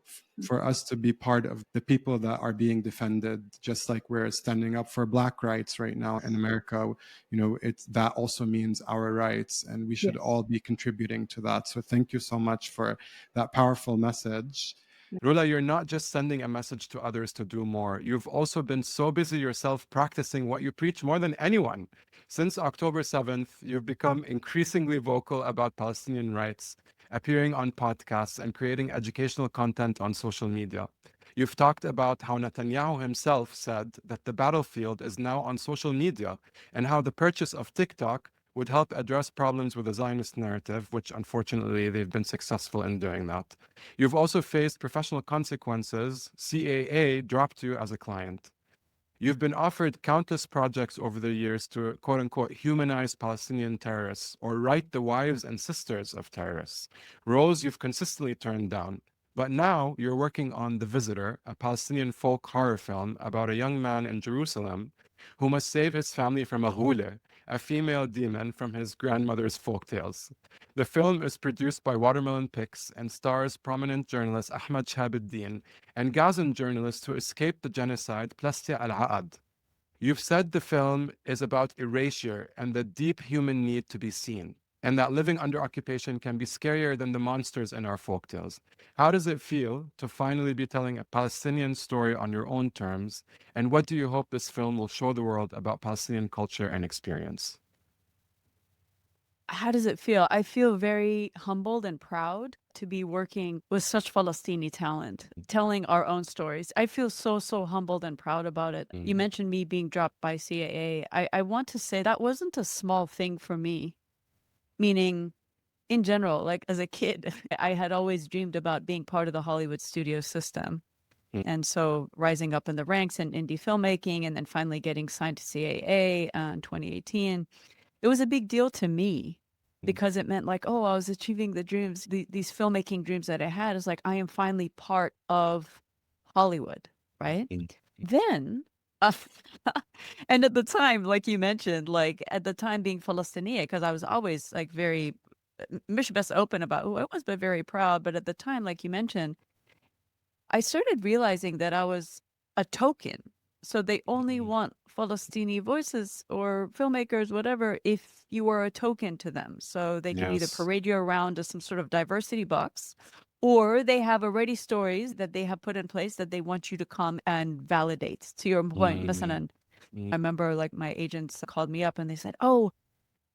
for us to be part of the people that are being defended, just like we're standing up for Black rights right now in America. It's that also means our rights, and we should Yes. all be contributing to that. So thank you so much for that powerful message. Rola, you're not just sending a message to others to do more. You've also been so busy yourself practicing what you preach more than anyone. Since October 7th, you've become increasingly vocal about Palestinian rights, appearing on podcasts and creating educational content on social media. You've talked about how Netanyahu himself said that the battlefield is now on social media, and how the purchase of TikTok would help address problems with the Zionist narrative, which unfortunately they've been successful in doing that. You've also faced professional consequences. CAA dropped you as a client. You've been offered countless projects over the years to quote unquote humanize Palestinian terrorists or write the wives and sisters of terrorists, roles you've consistently turned down. But now you're working on The Visitor, a Palestinian folk horror film about a young man in Jerusalem who must save his family from a ghule, a female demon from his grandmother's folktales. The film is produced by Watermelon Picks and stars prominent journalist Ahmad Shahabuddin and Gazan journalist who escaped the genocide, Plastia Al-Aad. You've said the film is about erasure and the deep human need to be seen, and that living under occupation can be scarier than the monsters in our folktales. How does it feel to finally be telling a Palestinian story on your own terms, and what do you hope this film will show the world about Palestinian culture and experience? How does it feel? I feel very humbled and proud to be working with such Palestini talent, telling our own stories. I feel so, so humbled and proud about it. You mentioned me being dropped by CAA. I want to say that wasn't a small thing for me, meaning in general, like as a kid, I had always dreamed about being part of the Hollywood studio system. And so rising up in the ranks in indie filmmaking and then finally getting signed to CAA in 2018, it was a big deal to me because it meant like, oh, I was achieving the dreams, these filmmaking dreams that I had. Is like, I am finally part of Hollywood, right? Then, and at the time, like you mentioned, like at the time being Palestinian, because I was always like very, mission best open about who I was, but very proud. But at the time, like you mentioned, I started realizing that I was a token. So they only want Palestini voices or filmmakers, whatever, if you are a token to them. So they can either parade you around as some sort of diversity box, or they have already stories that they have put in place that they want you to come and validate. To your point, مثلا, I remember like my agents called me up and they said, oh,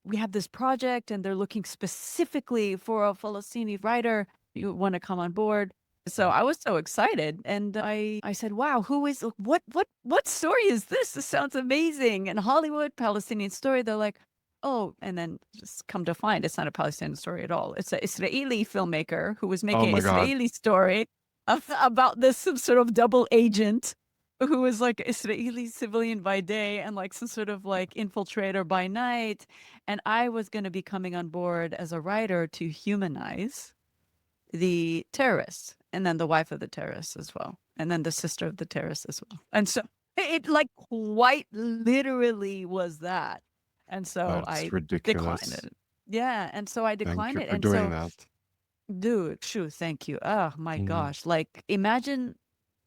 we have this project and they're looking specifically for a Palestini writer. You want to come on board? So I was so excited and I said, wow, what story is this? This sounds amazing. And Hollywood, Palestinian story. They're like, oh, and then just come to find it's not a Palestinian story at all. It's an Israeli filmmaker who was making an Israeli story about this some sort of double agent who was like Israeli civilian by day and like some sort of like infiltrator by night. And I was going to be coming on board as a writer to humanize the terrorists and then the wife of the terrorist as well. And then the sister of the terrorist as well. And so it like quite literally was that. And so I declined it. Yeah. And so I declined it. And doing that. Dude, shoo, thank you. Oh my gosh. Like imagine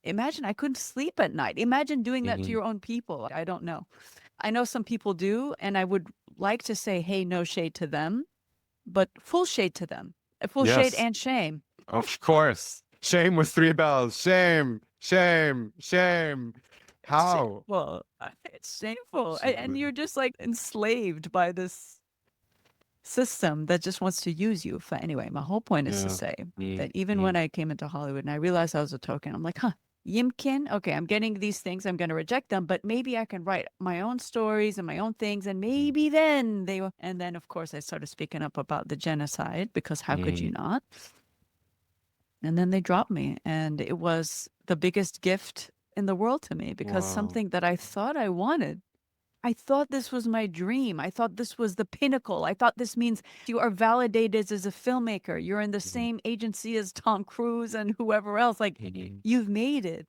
I couldn't sleep at night. Imagine doing that to your own people. I don't know. I know some people do, and I would like to say, hey, no shade to them, but full shade to them. Full shade and shame. Of course. Shame with 3 bells. Shame, shame, shame. How? Well, it's shameful. And you're just like enslaved by this system that just wants to use you. Anyway, my whole point is to say that even when I came into Hollywood and I realized I was a token, I'm like, Yimkin, okay, I'm getting these things, I'm going to reject them, but maybe I can write my own stories and my own things, and maybe then they will. And then, of course, I started speaking up about the genocide, because how could you not? And then they dropped me, and it was the biggest gift in the world to me, because something that I thought I wanted, I thought this was my dream. I thought this was the pinnacle. I thought this means you are validated as a filmmaker. You're in the same agency as Tom Cruise and whoever else. Like, you've made it.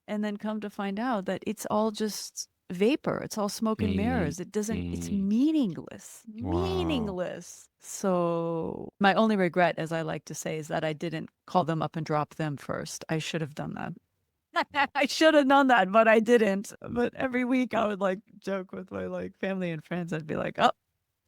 And then come to find out that it's all just vapor. It's all smoke and mirrors. It doesn't, it's meaningless. Meaningless. So my only regret, as I like to say, is that I didn't call them up and drop them first. I should have done that. I should have done that, but I didn't. But every week I would like joke with my like family and friends. I'd be like, oh,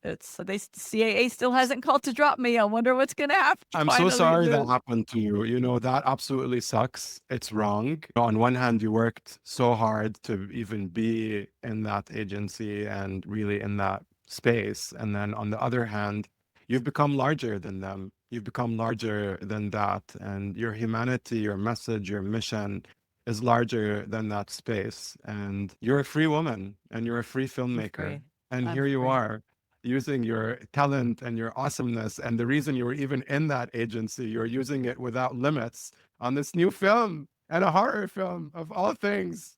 CAA still hasn't called to drop me. I wonder what's going to happen. I'm so sorry that happened to you. You know, that absolutely sucks. It's wrong. On one hand, you worked so hard to even be in that agency and really in that space. And then on the other hand, you've become larger than them. You've become larger than that. And your humanity, your message, your mission is larger than that space. And you're a free woman and you're a free filmmaker. And here you are, using your talent and your awesomeness. And the reason you were even in that agency, you're using it without limits on this new film, and a horror film of all things.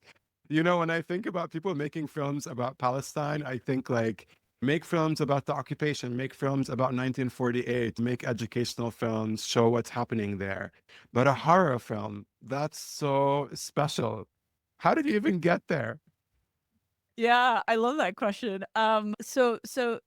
You know, when I think about people making films about Palestine, I think like, make films about the occupation, make films about 1948, make educational films, show what's happening there. But a horror film, that's so special. How did you even get there? Yeah, I love that question. So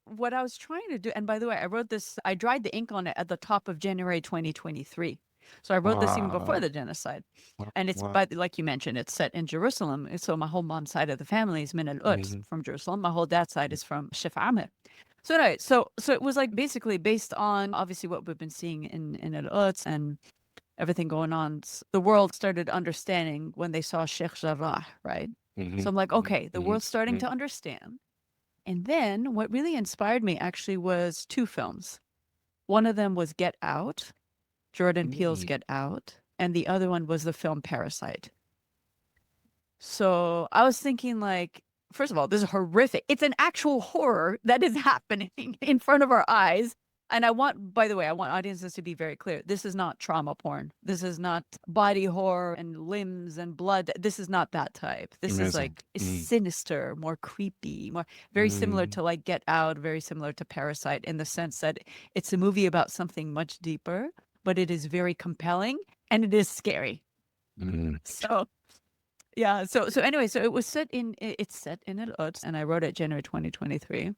what I was trying to do, and by the way, I wrote this, I dried the ink on it at the top of January 2023. So I wrote this even before Wow. the genocide. Wow. And it's, Wow. but like you mentioned, it's set in Jerusalem. So my whole mom's side of the family is Min al-Quds from Jerusalem. My whole dad's side is from Shif Amir. So anyway, so it was like basically based on obviously what we've been seeing in al-Quds and everything going on. The world started understanding when they saw Sheikh Jarrah, right? So I'm like, okay, the world's starting to understand. And then what really inspired me actually was two films. One of them was Get Out, Jordan Peele's Get Out, and the other one was the film Parasite. So I was thinking like, first of all, this is horrific. It's an actual horror that is happening in front of our eyes. And I want, by the way, I want audiences to be very clear. This is not trauma porn. This is not body horror and limbs and blood. This is not that type. This is like sinister, more creepy, more very similar to like Get Out, very similar to Parasite in the sense that it's a movie about something much deeper, but it is very compelling and it is scary. So yeah. So anyway, so it's set in al-Quds, and I wrote it January 2023,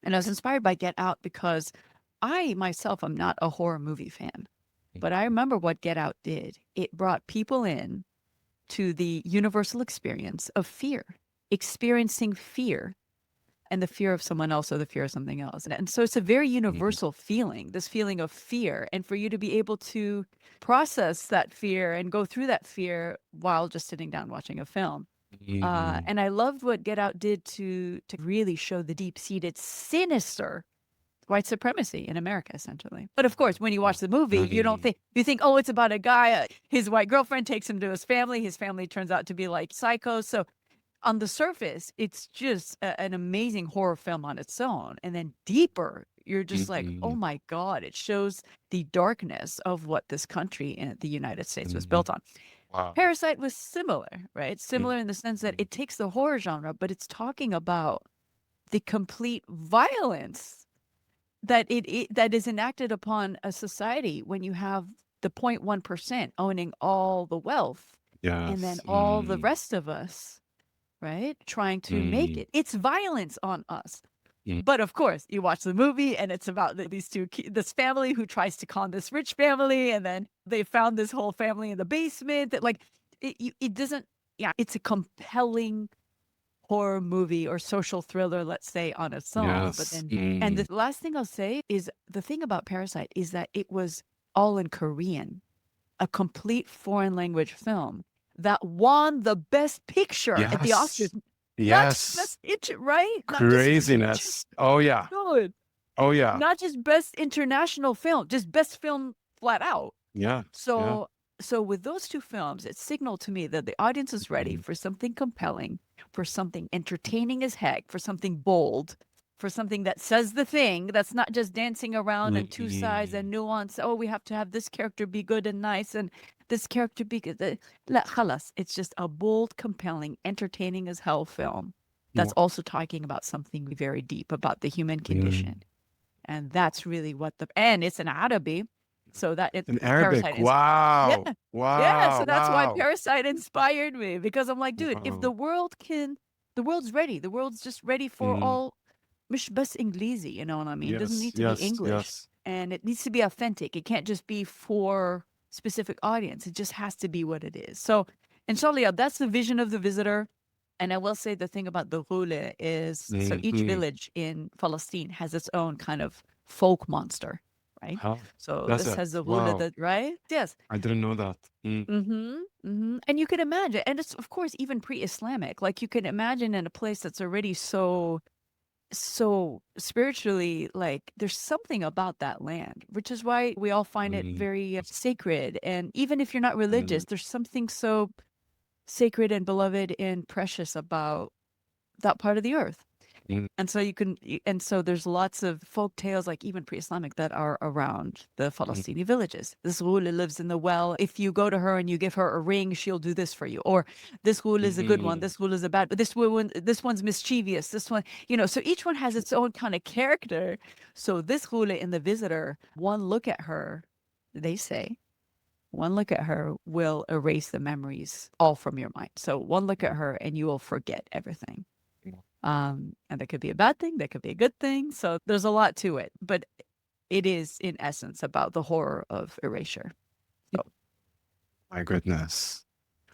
and I was inspired by Get Out because I myself am not a horror movie fan, but I remember what Get Out did. It brought people in to the universal experience of fear, experiencing fear, and the fear of someone else or the fear of something else. And so it's a very universal feeling, this feeling of fear. And for you to be able to process that fear and go through that fear while just sitting down watching a film. And I loved what Get Out did to really show the deep-seated, sinister white supremacy in America, essentially. But of course, when you watch the movie, you don't think, you think, oh, it's about a guy, his white girlfriend takes him to his family turns out to be like psycho. So on the surface, it's just an amazing horror film on its own. And then deeper, you're just like, oh my God, it shows the darkness of what this country in the United States was built on. Wow. Parasite was similar, right? Similar in the sense that it takes the horror genre, but it's talking about the complete violence that that is enacted upon a society when you have the 0.1% owning all the wealth, and then all the rest of us, right, trying to make it. It's violence on us. But of course, you watch the movie and it's about this family who tries to con this rich family, and then they found this whole family in the basement. That like it doesn't. Yeah, it's a compelling horror movie or social thriller, let's say, on its own. But then, and the last thing I'll say is the thing about Parasite is that it was all in Korean, a complete foreign language film that won the Best Picture at the Oscars. Yes. Right? Craziness. Oh yeah. Good. Oh yeah. Not just Best International Film, just Best Film flat out. Yeah. So with those two films, it signaled to me that the audience is ready for something compelling, for something entertaining as heck, for something bold, for something that says the thing, that's not just dancing around and two sides and nuance. Oh, we have to have this character be good and nice and this character be good. La khalas. It's just a bold, compelling, entertaining as hell film that's also talking about something very deep about the human condition. And that's really what and it's an Arabic. So that it's in Arabic. Wow. Yeah. Wow. Yeah. So that's why Parasite inspired me, because I'm like, dude, if the world's ready. The world's just ready for all مش بس إنجليزي, you know what I mean? It doesn't need to be English. And it needs to be authentic. It can't just be for specific audience. It just has to be what it is. So inshallah, that's the vision of The Visitor. And I will say the thing about the Rola is, so each village in Palestine has its own kind of folk monster. Right. So this has the Rola, that, right? Yes. I didn't know that. And you can imagine, and it's of course even pre-Islamic. Like you can imagine in a place that's already so spiritually, like there's something about that land, which is why we all find it very sacred. And even if you're not religious, there's something so sacred and beloved and precious about that part of the earth. And so there's lots of folk tales, like even pre-Islamic, that are around the Palestinian villages. This Rola lives in the well. If you go to her and you give her a ring, she'll do this for you. Or this Rola is a good one. This Rola is a bad, but this one's mischievous. This one, so each one has its own kind of character. So this Rola in The Visitor, one look at her, they say, one look at her will erase the memories all from your mind. So one look at her and you will forget everything. And that could be a bad thing, that could be a good thing. So there's a lot to it, but it is in essence about the horror of erasure. So. My goodness.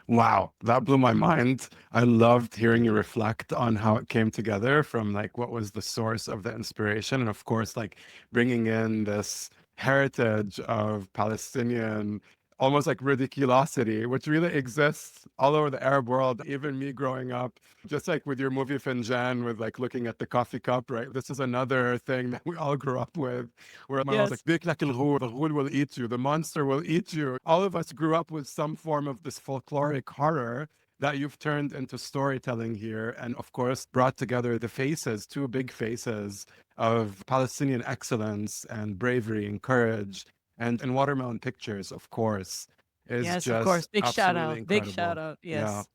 Wow, that blew my mind. I loved hearing you reflect on how it came together from like what was the source of the inspiration. And of course, like bringing in this heritage of Palestinian, almost like ridiculosity, which really exists all over the Arab world. Even me growing up, just like with your movie Finjan, with like looking at the coffee cup, right? This is another thing that we all grew up with, where my mom was like, "Bik the ghul will eat you, the monster will eat you." All of us grew up with some form of this folkloric horror that you've turned into storytelling here, and of course brought together the faces, two big faces of Palestinian excellence and bravery and courage. And in Watermelon Pictures, of course, is Yes, of course. just Big shout absolutely out. Big incredible. shout out. Yeah. Yes.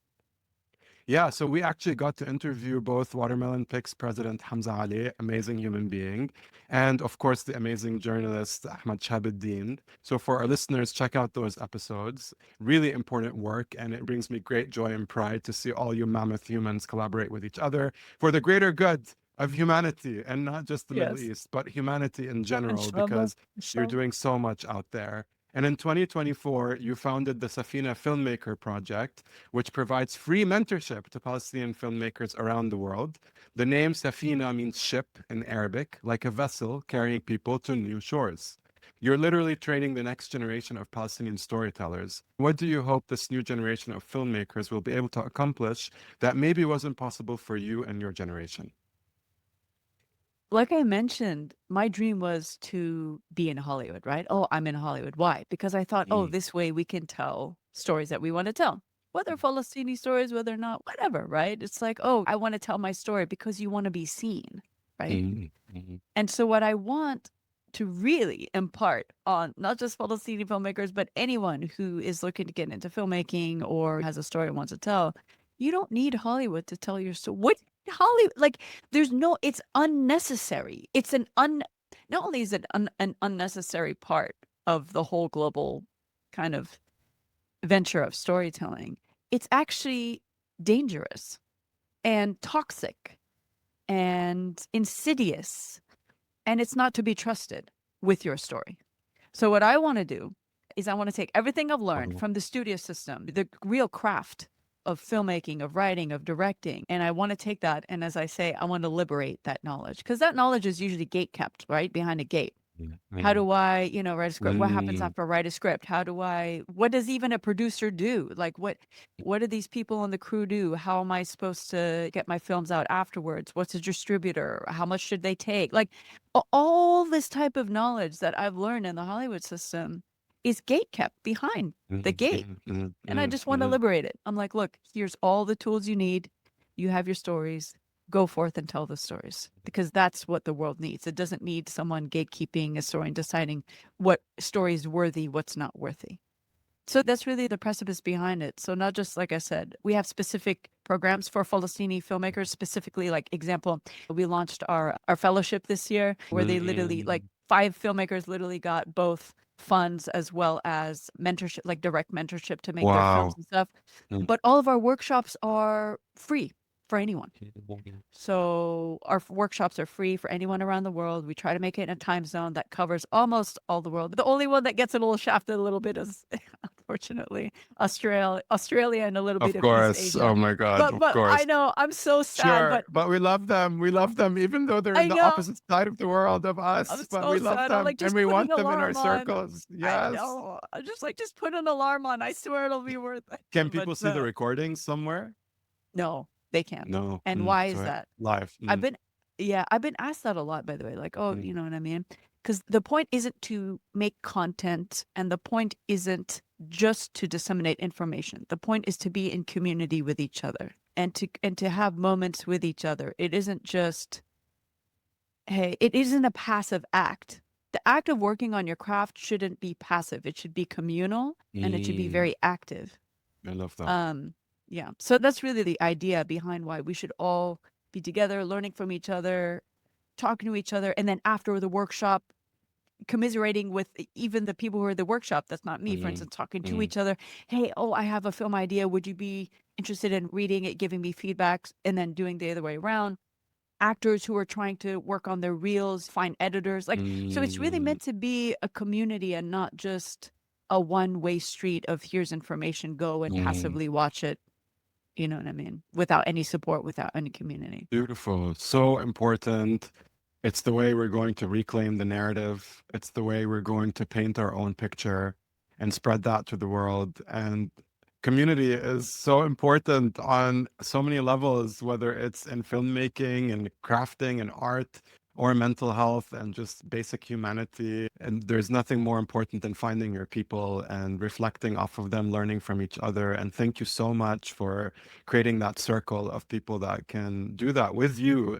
Yeah, so we actually got to interview both Watermelon Picks president Hamza Ali, amazing human being, and of course the amazing journalist Ahmad Shahabuddin. So for our listeners, check out those episodes. Really important work, and it brings me great joy and pride to see all you mammoth humans collaborate with each other for the greater good of humanity, and not just the Middle Yes. East, but humanity in general, Inshallah. because you're Inshallah. doing so much out there. And in 2024, you founded the Safina Filmmaker Project, which provides free mentorship to Palestinian filmmakers around the world. The name Safina means ship in Arabic, like a vessel carrying people to new shores. You're literally training the next generation of Palestinian storytellers. What do you hope this new generation of filmmakers will be able to accomplish that maybe wasn't possible for you and your generation? Like I mentioned, my dream was to be in Hollywood, right? Oh, I'm in Hollywood. Why? Because I thought, oh, this way we can tell stories that we want to tell, whether Palestinian stories, whether or not, whatever, right? It's like, oh, I want to tell my story because you want to be seen, right? And so what I want to really impart on not just Palestinian filmmakers, but anyone who is looking to get into filmmaking or has a story and wants to tell, you don't need Hollywood to tell your story. What Hollywood, like, there's no, it's unnecessary. It's not only is it an unnecessary part of the whole global kind of venture of storytelling, it's actually dangerous and toxic and insidious, and it's not to be trusted with your story. So what I want to do is I want to take everything I've learned from the studio system, the real craft of filmmaking, of writing, of directing, and I want to take that, and as I say, I want to liberate that knowledge, because that knowledge is usually gate kept, right, behind a gate. How do I, write a script? What happens after I write a script? What does even a producer do? Like, what do these people on the crew do? How am I supposed to get my films out afterwards? What's a distributor? How much should they take? Like, all this type of knowledge that I've learned in the Hollywood system is gate kept behind the gate. And I just want to liberate it. I'm like, look, here's all the tools you need. You have your stories. Go forth and tell the stories, because that's what the world needs. It doesn't need someone gatekeeping a story and deciding what story is worthy, what's not worthy. So that's really the precipice behind it. So not just, like I said, we have specific programs for Palestinian filmmakers, specifically, like example, we launched our fellowship this year, where they literally, like 5 filmmakers literally got both funds as well as mentorship, like direct mentorship to make their films and stuff. But all of our workshops are free for anyone. So our workshops are free for anyone around the world. We try to make it in a time zone that covers almost all the world. The only one that gets a little shafted a little bit is, unfortunately, Australia and a little bit Of of East course. Asia. Oh my God. Of But I course. know, I'm so sad, Sure. But we love them. We love them, even though they're I in the know, opposite side of the world of I'm us. But so we love sad. I'm them like, and just we put an want them in our alarm on. circles. I Yes. know. I'm just like, just put an alarm on. I swear it'll be worth it. Can But people see the recordings somewhere? no, they can't. No. And why is So that? live. I've been asked that a lot, by the way, like, oh, you know what I mean? Because the point isn't to make content, and the point isn't just to disseminate information. The point is to be in community with each other and to have moments with each other. It isn't just, hey, it isn't a passive act. The act of working on your craft shouldn't be passive. It should be communal, and it should be very active. I love that. Yeah. So that's really the idea behind why we should all be together, learning from each other, talking to each other, and then after the workshop, commiserating with even the people who are at the workshop. That's not me, for instance, talking to each other. Hey, oh, I have a film idea. Would you be interested in reading it, giving me feedbacks, and then doing the other way around. Actors who are trying to work on their reels, find editors. Like, so it's really meant to be a community and not just a one-way street of here's information, go and passively watch it. You know what I mean? Without any support, without any community. Beautiful. So important. It's the way we're going to reclaim the narrative. It's the way we're going to paint our own picture and spread that to the world. And community is so important on so many levels, whether it's in filmmaking and crafting and art or mental health and just basic humanity. And there's nothing more important than finding your people and reflecting off of them, learning from each other. And thank you so much for creating that circle of people that can do that with you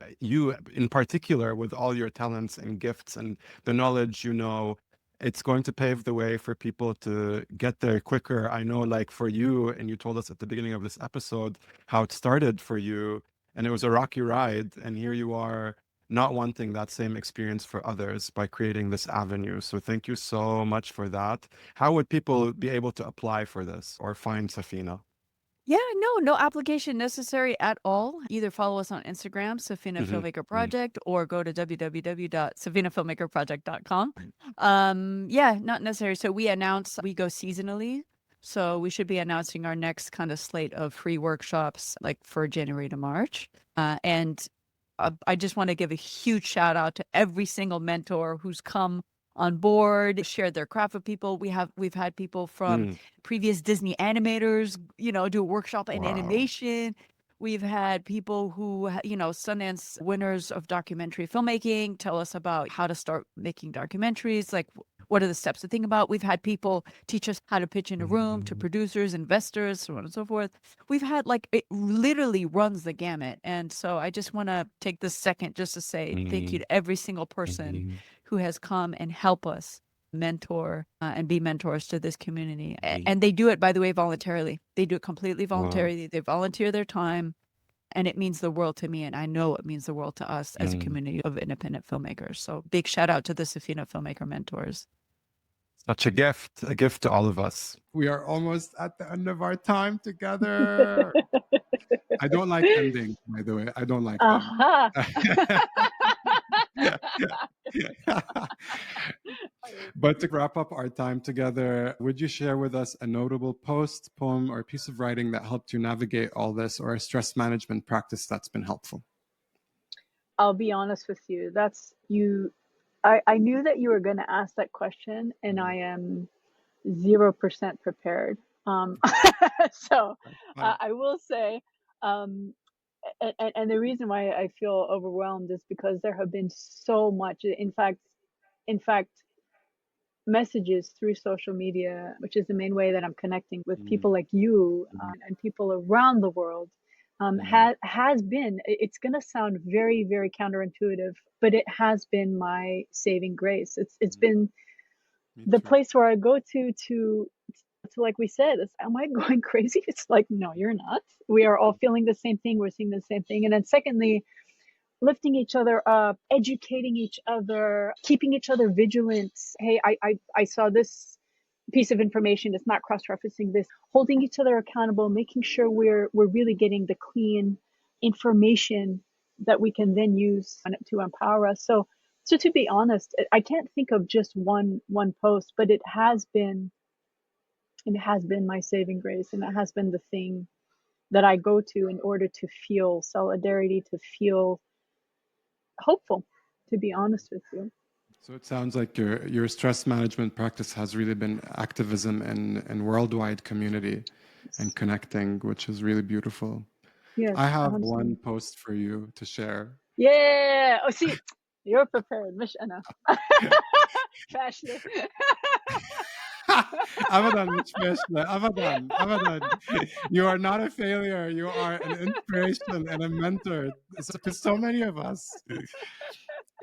in particular, with all your talents and gifts and the knowledge, it's going to pave the way for people to get there quicker. I know, like for you, and you told us at the beginning of this episode how it started for you, and it was a rocky ride, and here you are not wanting that same experience for others by creating this avenue. So thank you so much for that. How would people be able to apply for this or find Safina? Yeah, no application necessary at all. Either follow us on Instagram, Safina Filmmaker Project, or go to www.safinafilmmakerproject.com. Yeah, not necessary. So we go seasonally. So we should be announcing our next kind of slate of free workshops like for January to March. And I just want to give a huge shout out to every single mentor who's come on board, shared their craft with people. We've had people from previous Disney animators, do a workshop in animation. We've had people who, Sundance winners of documentary filmmaking tell us about how to start making documentaries, like what are the steps to think about. We've had people teach us how to pitch in a room to producers, investors, so on and so forth. We've had it literally runs the gamut. And so I just want to take this second just to say thank you to every single person who has come and help us mentor and be mentors to this community. And they do it, by the way, voluntarily. They do it completely voluntarily. They volunteer their time, and it means the world to me. And I know it means the world to us as a community of independent filmmakers. So big shout out to the Safina Filmmaker mentors. Such a gift to all of us. We are almost at the end of our time together. I don't like ending, by the way. I don't like them. But to wrap up our time together, would you share with us a notable post, poem, or piece of writing that helped you navigate all this, or a stress management practice that's been helpful? I'll be honest with you. I knew that you were going to ask that question, and I am 0% prepared. So I will say, and the reason why I feel overwhelmed is because there have been so much. In fact, messages through social media, which is the main way that I'm connecting with people like you and people around the world. Has been, it's going to sound very, very counterintuitive, but it has been my saving grace. It's been the place where I go to like we said, am I going crazy? It's like, no, you're not. We are all feeling the same thing. We're seeing the same thing. And then secondly, lifting each other up, educating each other, keeping each other vigilant. Hey, I saw this piece of information, it's not cross-referencing this, holding each other accountable, making sure we're really getting the clean information that we can then use to empower us. So to be honest, I can't think of just one post, but it has been my saving grace, and it has been the thing that I go to in order to feel solidarity, to feel hopeful, to be honest with you. So it sounds like your stress management practice has really been activism and worldwide community and connecting, which is really beautiful. Yes, I have 100%. one post for you to share. Yeah. Oh, see, you're prepared, مش أنا. فاشلة. أبداً مش فاشلة. أبداً. You are not a failure. You are an inspiration and a mentor to so many of us.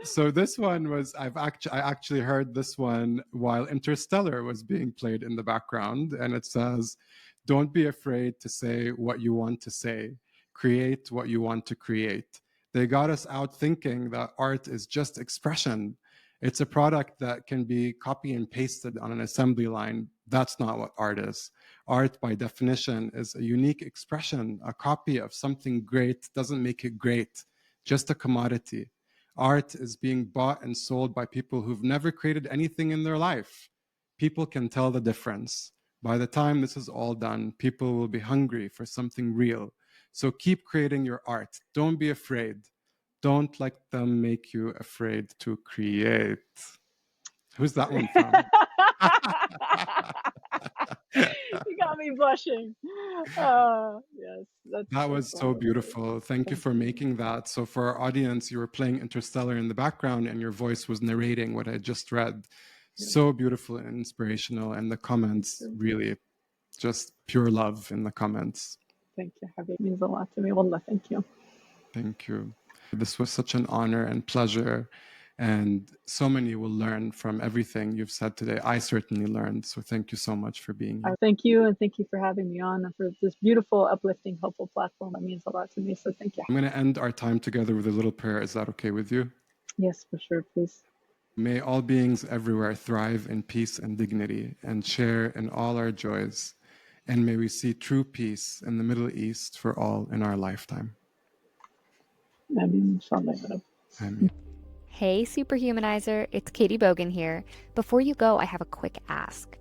So this one was, I actually heard this one while Interstellar was being played in the background, and it says, "Don't be afraid to say what you want to say. Create what you want to create." They got us out thinking that art is just expression. It's a product that can be copy and pasted on an assembly line. That's not what art is. Art, by definition, is a unique expression. A copy of something great doesn't make it great, just a commodity. Art is being bought and sold by people who've never created anything in their life. People can tell the difference. By the time this is all done, people will be hungry for something real. So keep creating your art. Don't be afraid. Don't let them make you afraid to create. Who's that one from? You got me blushing. Yes, That was so beautiful. Thank you for making that. So for our audience, you were playing Interstellar in the background and your voice was narrating what I just read. So beautiful and inspirational. And the comments, really just pure love in the comments. Thank you, Habib. It means a lot to me. Wallah, thank you. Thank you. This was such an honor and pleasure. And so many will learn from everything you've said today. I certainly learned. So thank you so much for being here. Thank you. And thank you for having me on and for this beautiful, uplifting, helpful platform. That means a lot to me. So thank you. I'm going to end our time together with a little prayer. Is that okay with you? Yes, for sure. Please. May all beings everywhere thrive in peace and dignity and share in all our joys. And may we see true peace in the Middle East for all in our lifetime. Ameen, inshallah. Ameen. Hey, Superhumanizer, it's Katie Bogan here. Before you go, I have a quick ask.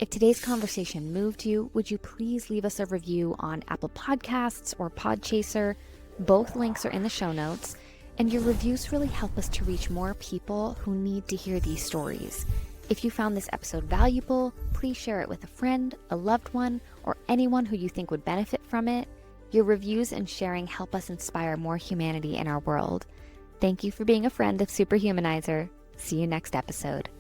If today's conversation moved you, would you please leave us a review on Apple Podcasts or Podchaser? Both links are in the show notes, and your reviews really help us to reach more people who need to hear these stories. If you found this episode valuable, please share it with a friend, a loved one, or anyone who you think would benefit from it. Your reviews and sharing help us inspire more humanity in our world. Thank you for being a friend of Superhumanizer. See you next episode.